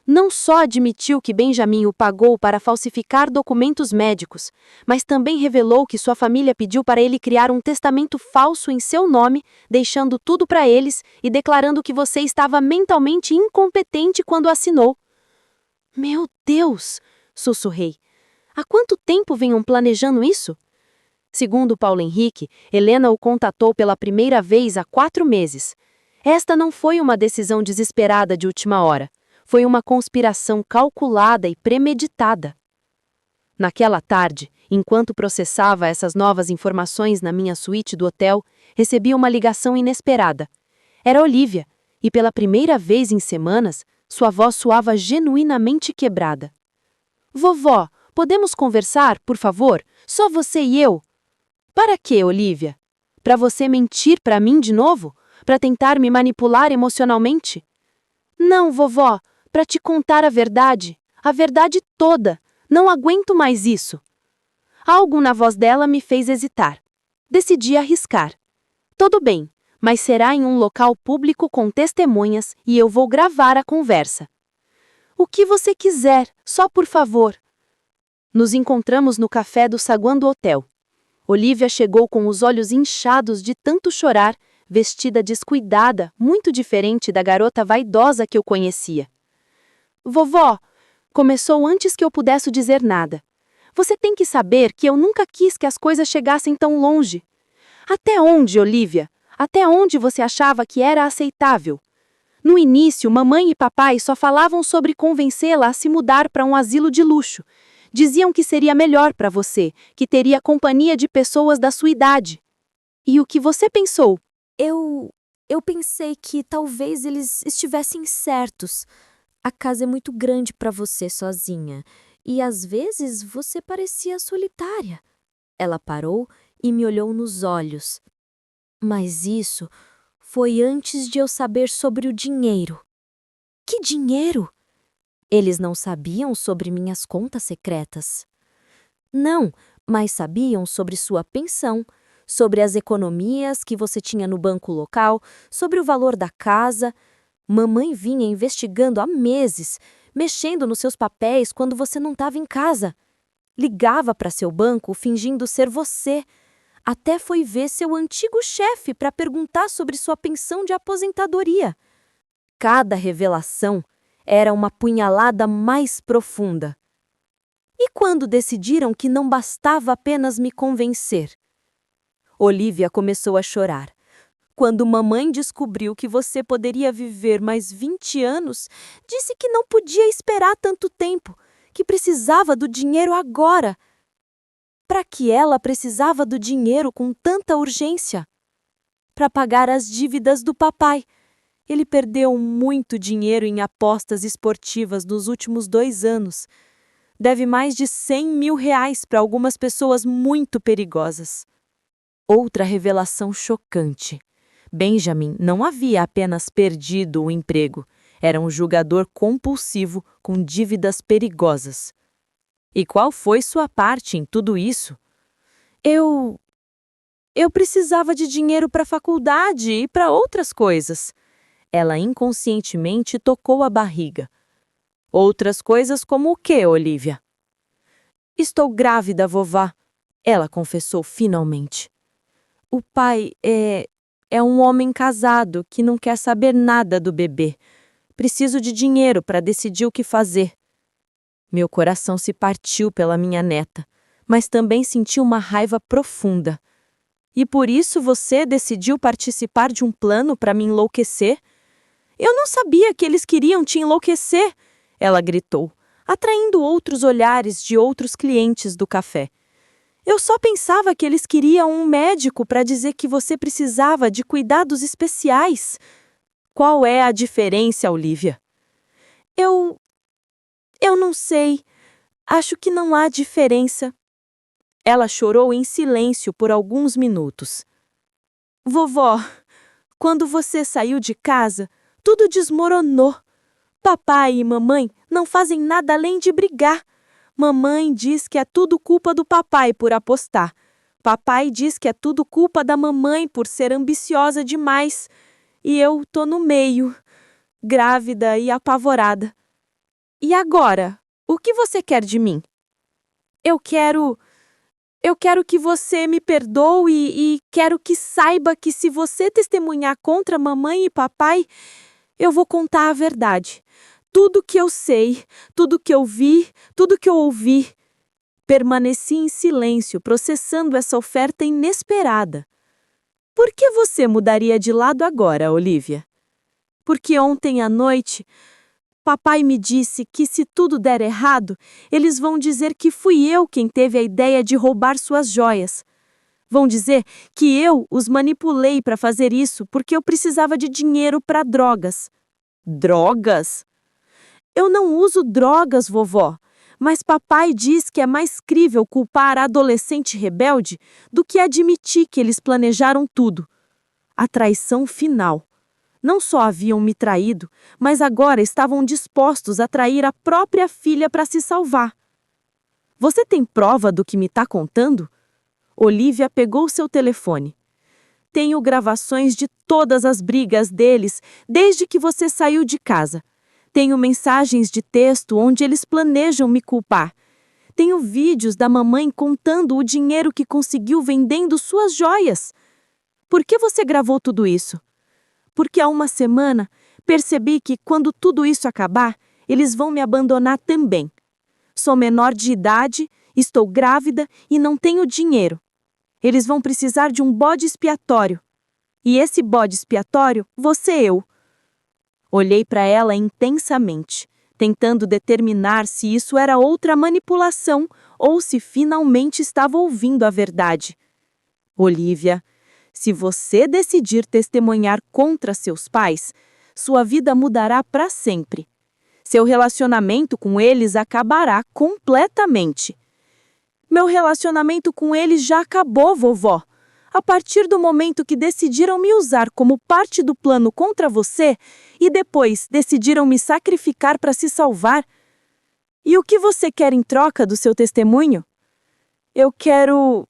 Não só admitiu que Benjamin o pagou para falsificar documentos médicos, mas também revelou que sua família pediu para ele criar um testamento falso em seu nome, deixando tudo para eles e declarando que você estava mentalmente incompetente quando assinou. Meu Deus! Sussurrei. Há quanto tempo venham planejando isso? Segundo Paulo Henrique, Helena o contatou pela primeira vez há 4 meses. Esta não foi uma decisão desesperada de última hora. Foi uma conspiração calculada e premeditada. Naquela tarde, enquanto processava essas novas informações na minha suíte do hotel, recebi uma ligação inesperada. Era Olivia, e pela primeira vez em semanas, sua voz soava genuinamente quebrada. Vovó, podemos conversar, por favor? Só você e eu? Para quê, Olivia? Para você mentir para mim de novo? Para tentar me manipular emocionalmente? Não, vovó. Para te contar a verdade toda. Não aguento mais isso. Algo na voz dela me fez hesitar. Decidi arriscar. Tudo bem, mas será em um local público com testemunhas e eu vou gravar a conversa. O que você quiser, só por favor. Nos encontramos no café do saguão do hotel. Olivia chegou com os olhos inchados de tanto chorar, vestida descuidada, muito diferente da garota vaidosa que eu conhecia. Vovó, começou antes que eu pudesse dizer nada. Você tem que saber que eu nunca quis que as coisas chegassem tão longe. Até onde, Olivia? Até onde você achava que era aceitável? No início, mamãe e papai só falavam sobre convencê-la a se mudar para um asilo de luxo. Diziam que seria melhor para você, que teria companhia de pessoas da sua idade. E o que você pensou? Eu pensei que talvez eles estivessem certos. A casa é muito grande para você sozinha, e às vezes você parecia solitária. Ela parou e me olhou nos olhos. Mas isso foi antes de eu saber sobre o dinheiro. Que dinheiro? Eles não sabiam sobre minhas contas secretas. Não, mas sabiam sobre sua pensão, sobre as economias que você tinha no banco local, sobre o valor da casa. Mamãe vinha investigando há meses, mexendo nos seus papéis quando você não estava em casa. Ligava para seu banco fingindo ser você. Até foi ver seu antigo chefe para perguntar sobre sua pensão de aposentadoria. Cada revelação era uma punhalada mais profunda. E quando decidiram que não bastava apenas me convencer? Olivia começou a chorar. Quando mamãe descobriu que você poderia viver mais 20 anos, disse que não podia esperar tanto tempo, que precisava do dinheiro agora. Para que ela precisava do dinheiro com tanta urgência? Para pagar as dívidas do papai. Ele perdeu muito dinheiro em apostas esportivas nos últimos 2 anos. Deve mais de 100 mil reais para algumas pessoas muito perigosas. Outra revelação chocante. Benjamin não havia apenas perdido o emprego, era um jogador compulsivo com dívidas perigosas. E qual foi sua parte em tudo isso? Eu precisava de dinheiro para a faculdade e para outras coisas. Ela inconscientemente tocou a barriga. Outras coisas como o quê, Olivia? Estou grávida, vovó, ela confessou finalmente. O pai é um homem casado que não quer saber nada do bebê. Preciso de dinheiro para decidir o que fazer. Meu coração se partiu pela minha neta, mas também senti uma raiva profunda. E por isso você decidiu participar de um plano para me enlouquecer? Eu não sabia que eles queriam te enlouquecer, ela gritou, atraindo outros olhares de outros clientes do café. Eu só pensava que eles queriam um médico para dizer que você precisava de cuidados especiais. Qual é a diferença, Olivia? Eu não sei. Acho que não há diferença. Ela chorou em silêncio por alguns minutos. Vovó, quando você saiu de casa, tudo desmoronou. Papai e mamãe não fazem nada além de brigar. Mamãe diz que é tudo culpa do papai por apostar. Papai diz que é tudo culpa da mamãe por ser ambiciosa demais. E eu tô no meio, grávida e apavorada. E agora, o que você quer de mim? Eu quero que você me perdoe e quero que saiba que se você testemunhar contra mamãe e papai, eu vou contar a verdade. Tudo que eu sei, tudo que eu vi, tudo que eu ouvi. Permaneci em silêncio, processando essa oferta inesperada. Por que você mudaria de lado agora, Olivia? Porque ontem à noite, papai me disse que se tudo der errado, eles vão dizer que fui eu quem teve a ideia de roubar suas joias. Vão dizer que eu os manipulei para fazer isso porque eu precisava de dinheiro para drogas. Drogas? Eu não uso drogas, vovó, mas papai diz que é mais crível culpar a adolescente rebelde do que admitir que eles planejaram tudo. A traição final. Não só haviam me traído, mas agora estavam dispostos a trair a própria filha para se salvar. Você tem prova do que me está contando? Olivia pegou seu telefone. Tenho gravações de todas as brigas deles desde que você saiu de casa. Tenho mensagens de texto onde eles planejam me culpar. Tenho vídeos da mamãe contando o dinheiro que conseguiu vendendo suas joias. Por que você gravou tudo isso? Porque há uma semana percebi que quando tudo isso acabar, eles vão me abandonar também. Sou menor de idade, estou grávida e não tenho dinheiro. Eles vão precisar de um bode expiatório. E esse bode expiatório, vou ser eu. Olhei para ela intensamente, tentando determinar se isso era outra manipulação ou se finalmente estava ouvindo a verdade. Olivia, se você decidir testemunhar contra seus pais, sua vida mudará para sempre. Seu relacionamento com eles acabará completamente. Meu relacionamento com eles já acabou, vovó. A partir do momento que decidiram me usar como parte do plano contra você e depois decidiram me sacrificar para se salvar. E o que você quer em troca do seu testemunho? Eu quero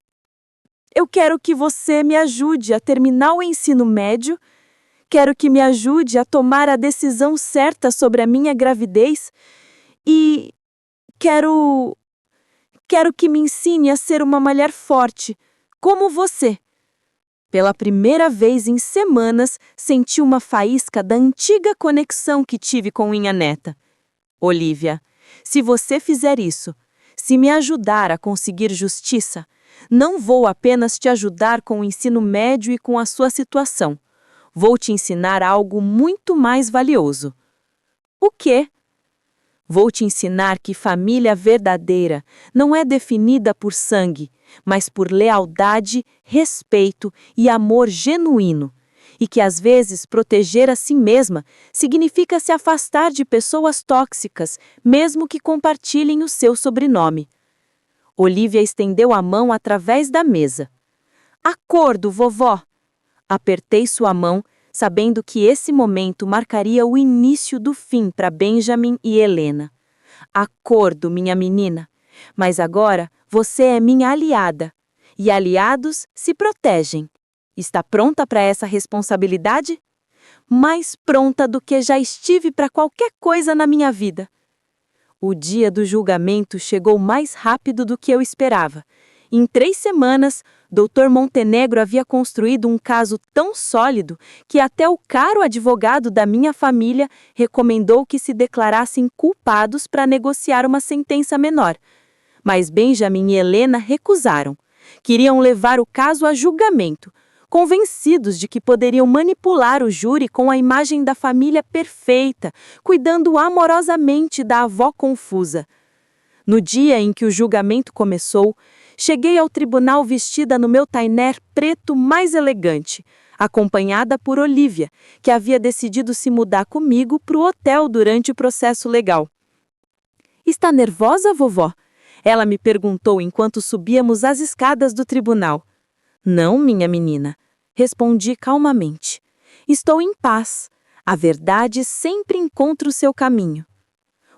que você me ajude a terminar o ensino médio, quero que me ajude a tomar a decisão certa sobre a minha gravidez e quero que me ensine a ser uma mulher forte, como você. Pela primeira vez em semanas, senti uma faísca da antiga conexão que tive com minha neta. Olivia, se você fizer isso, se me ajudar a conseguir justiça, não vou apenas te ajudar com o ensino médio e com a sua situação. Vou te ensinar algo muito mais valioso. O quê? Vou te ensinar que família verdadeira não é definida por sangue, mas por lealdade, respeito e amor genuíno, e que às vezes proteger a si mesma significa se afastar de pessoas tóxicas, mesmo que compartilhem o seu sobrenome. Olivia estendeu a mão através da mesa. Acordo, vovó! Apertei sua mão, sabendo que esse momento marcaria o início do fim para Benjamin e Helena. Acordo, minha menina, mas agora você é minha aliada, e aliados se protegem. Está pronta para essa responsabilidade? Mais pronta do que já estive para qualquer coisa na minha vida. O dia do julgamento chegou mais rápido do que eu esperava. Em 3 semanas, Dr. Montenegro havia construído um caso tão sólido que até o caro advogado da minha família recomendou que se declarassem culpados para negociar uma sentença menor. Mas Benjamin e Helena recusaram. Queriam levar o caso a julgamento, convencidos de que poderiam manipular o júri com a imagem da família perfeita, cuidando amorosamente da avó confusa. No dia em que o julgamento começou, cheguei ao tribunal vestida no meu tainer preto mais elegante, acompanhada por Olivia, que havia decidido se mudar comigo para o hotel durante o processo legal. Está nervosa, vovó? Ela me perguntou enquanto subíamos as escadas do tribunal. Não, minha menina, respondi calmamente. Estou em paz. A verdade sempre encontra o seu caminho.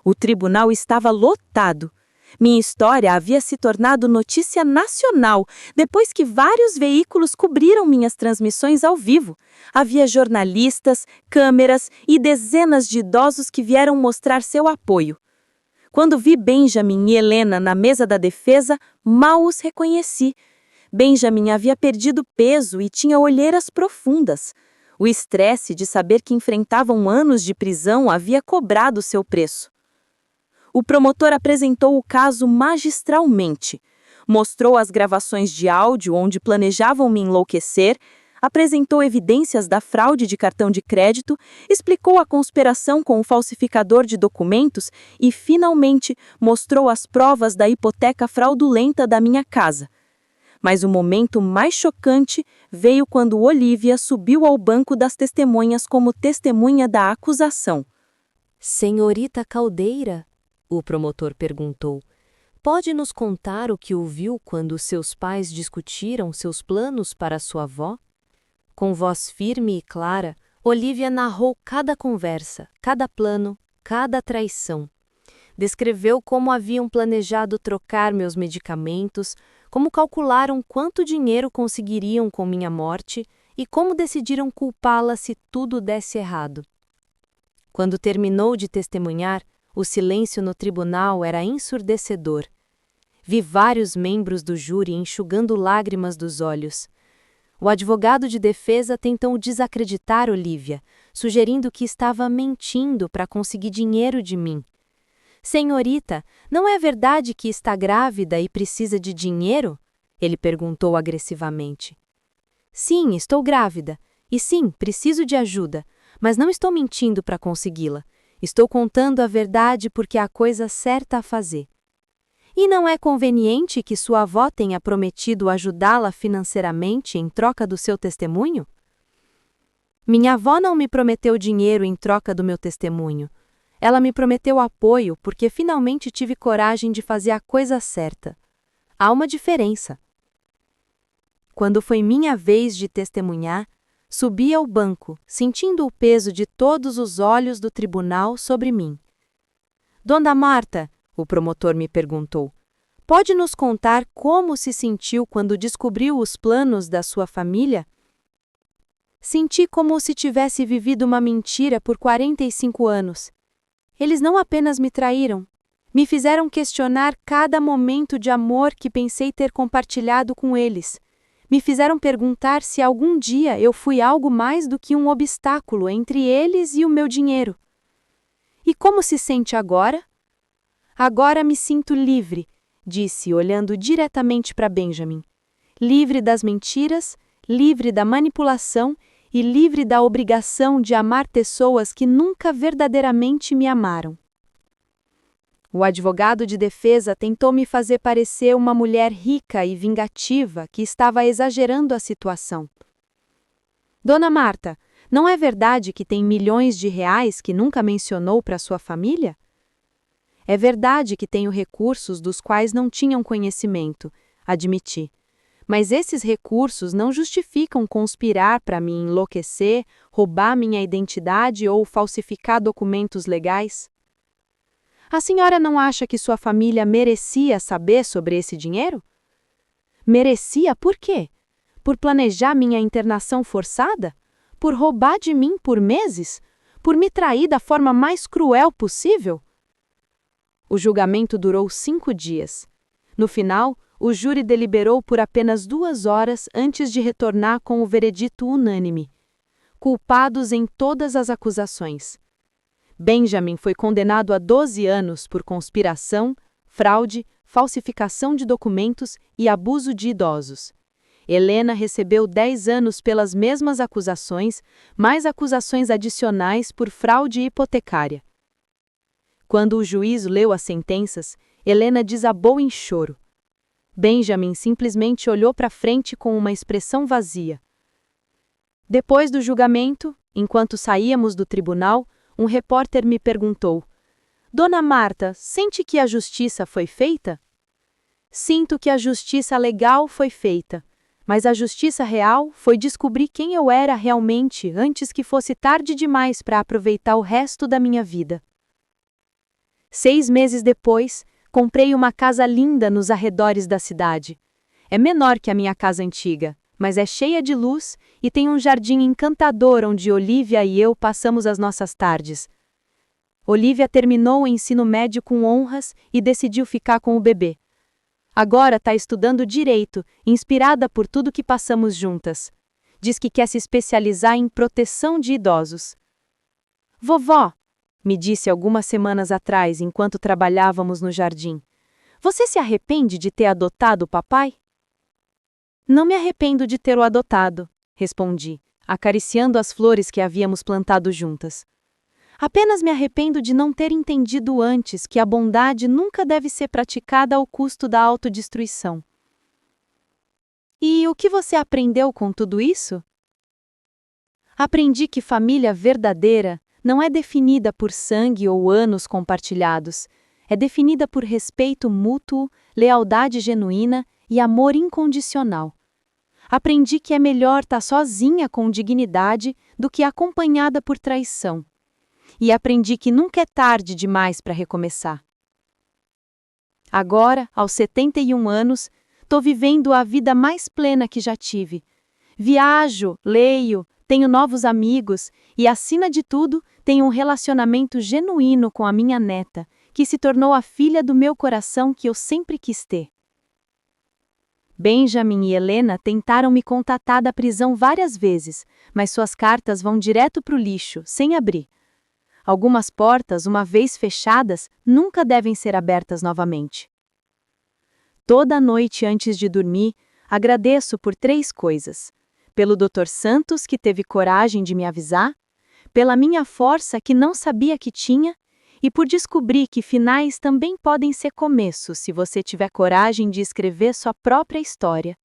O tribunal estava lotado. Minha história havia se tornado notícia nacional depois que vários veículos cobriram minhas transmissões ao vivo. Havia jornalistas, câmeras e dezenas de idosos que vieram mostrar seu apoio. Quando vi Benjamin e Helena na mesa da defesa, mal os reconheci. Benjamin havia perdido peso e tinha olheiras profundas. O estresse de saber que enfrentavam anos de prisão havia cobrado seu preço. O promotor apresentou o caso magistralmente. Mostrou as gravações de áudio onde planejavam me enlouquecer, apresentou evidências da fraude de cartão de crédito, explicou a conspiração com o falsificador de documentos e, finalmente, mostrou as provas da hipoteca fraudulenta da minha casa. Mas o momento mais chocante veio quando Olivia subiu ao banco das testemunhas como testemunha da acusação. Senhorita Caldeira, o promotor perguntou, pode nos contar o que ouviu quando seus pais discutiram seus planos para sua avó? Com voz firme e clara, Olivia narrou cada conversa, cada plano, cada traição. Descreveu como haviam planejado trocar meus medicamentos, como calcularam quanto dinheiro conseguiriam com minha morte e como decidiram culpá-la se tudo desse errado. Quando terminou de testemunhar, o silêncio no tribunal era ensurdecedor. Vi vários membros do júri enxugando lágrimas dos olhos. O advogado de defesa tentou desacreditar Olivia, sugerindo que estava mentindo para conseguir dinheiro de mim. Senhorita, não é verdade que está grávida e precisa de dinheiro? Ele perguntou agressivamente. Sim, estou grávida. E sim, preciso de ajuda, mas não estou mentindo para consegui-la. Estou contando a verdade porque é a coisa certa a fazer. E não é conveniente que sua avó tenha prometido ajudá-la financeiramente em troca do seu testemunho? Minha avó não me prometeu dinheiro em troca do meu testemunho. Ela me prometeu apoio porque finalmente tive coragem de fazer a coisa certa. Há uma diferença. Quando foi minha vez de testemunhar, subi ao banco, sentindo o peso de todos os olhos do tribunal sobre mim. Dona Marta, o promotor me perguntou, pode nos contar como se sentiu quando descobriu os planos da sua família? Senti como se tivesse vivido uma mentira por 45 anos. Eles não apenas me traíram, me fizeram questionar cada momento de amor que pensei ter compartilhado com eles. Me fizeram perguntar se algum dia eu fui algo mais do que um obstáculo entre eles e o meu dinheiro. E como se sente agora? Agora me sinto livre, disse, olhando diretamente para Benjamin. Livre das mentiras, livre da manipulação e livre da obrigação de amar pessoas que nunca verdadeiramente me amaram. O advogado de defesa tentou me fazer parecer uma mulher rica e vingativa que estava exagerando a situação. Dona Marta, não é verdade que tem milhões de reais que nunca mencionou para sua família? É verdade que tenho recursos dos quais não tinham conhecimento, admiti. Mas esses recursos não justificam conspirar para me enlouquecer, roubar minha identidade ou falsificar documentos legais. A senhora não acha que sua família merecia saber sobre esse dinheiro? Merecia por quê? Por planejar minha internação forçada? Por roubar de mim por meses? Por me trair da forma mais cruel possível? O julgamento durou 5 dias. No final, o júri deliberou por apenas 2 horas antes de retornar com o veredito unânime. Culpados em todas as acusações. Benjamin foi condenado a 12 anos por conspiração, fraude, falsificação de documentos e abuso de idosos. Helena recebeu 10 anos pelas mesmas acusações, mais acusações adicionais por fraude hipotecária. Quando o juiz leu as sentenças, Helena desabou em choro. Benjamin simplesmente olhou para frente com uma expressão vazia. Depois do julgamento, enquanto saíamos do tribunal, um repórter me perguntou: Dona Marta, sente que a justiça foi feita? Sinto que a justiça legal foi feita, mas a justiça real foi descobrir quem eu era realmente antes que fosse tarde demais para aproveitar o resto da minha vida. 6 meses depois, comprei uma casa linda nos arredores da cidade. É menor que a minha casa antiga, mas é cheia de luz e tem um jardim encantador onde Olivia e eu passamos as nossas tardes. Olivia terminou o ensino médio com honras e decidiu ficar com o bebê. Agora está estudando direito, inspirada por tudo que passamos juntas. Diz que quer se especializar em proteção de idosos. Vovó, me disse algumas semanas atrás, enquanto trabalhávamos no jardim, você se arrepende de ter adotado o papai? Não me arrependo de ter o adotado, respondi, acariciando as flores que havíamos plantado juntas. Apenas me arrependo de não ter entendido antes que a bondade nunca deve ser praticada ao custo da autodestruição. E o que você aprendeu com tudo isso? Aprendi que família verdadeira não é definida por sangue ou anos compartilhados, é definida por respeito mútuo, lealdade genuína e amor incondicional. Aprendi que é melhor estar sozinha com dignidade do que acompanhada por traição. E aprendi que nunca é tarde demais para recomeçar. Agora, aos 71 anos, estou vivendo a vida mais plena que já tive. Viajo, leio, tenho novos amigos e, acima de tudo, tenho um relacionamento genuíno com a minha neta, que se tornou a filha do meu coração que eu sempre quis ter. Benjamin e Helena tentaram me contatar da prisão várias vezes, mas suas cartas vão direto para o lixo, sem abrir. Algumas portas, uma vez fechadas, nunca devem ser abertas novamente. Toda noite antes de dormir, agradeço por 3 coisas. Pelo Dr. Santos, que teve coragem de me avisar, pela minha força que não sabia que tinha, e por descobrir que finais também podem ser começos se você tiver coragem de escrever sua própria história.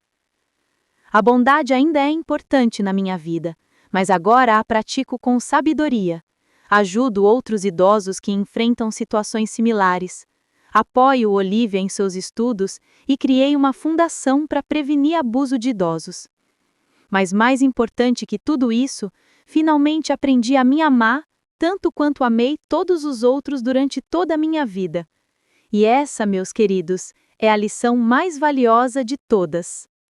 A bondade ainda é importante na minha vida, mas agora a pratico com sabedoria. Ajudo outros idosos que enfrentam situações similares. Apoio Olivia em seus estudos e criei uma fundação para prevenir abuso de idosos. Mas mais importante que tudo isso, finalmente aprendi a me amar tanto quanto amei todos os outros durante toda a minha vida. E essa, meus queridos, é a lição mais valiosa de todas.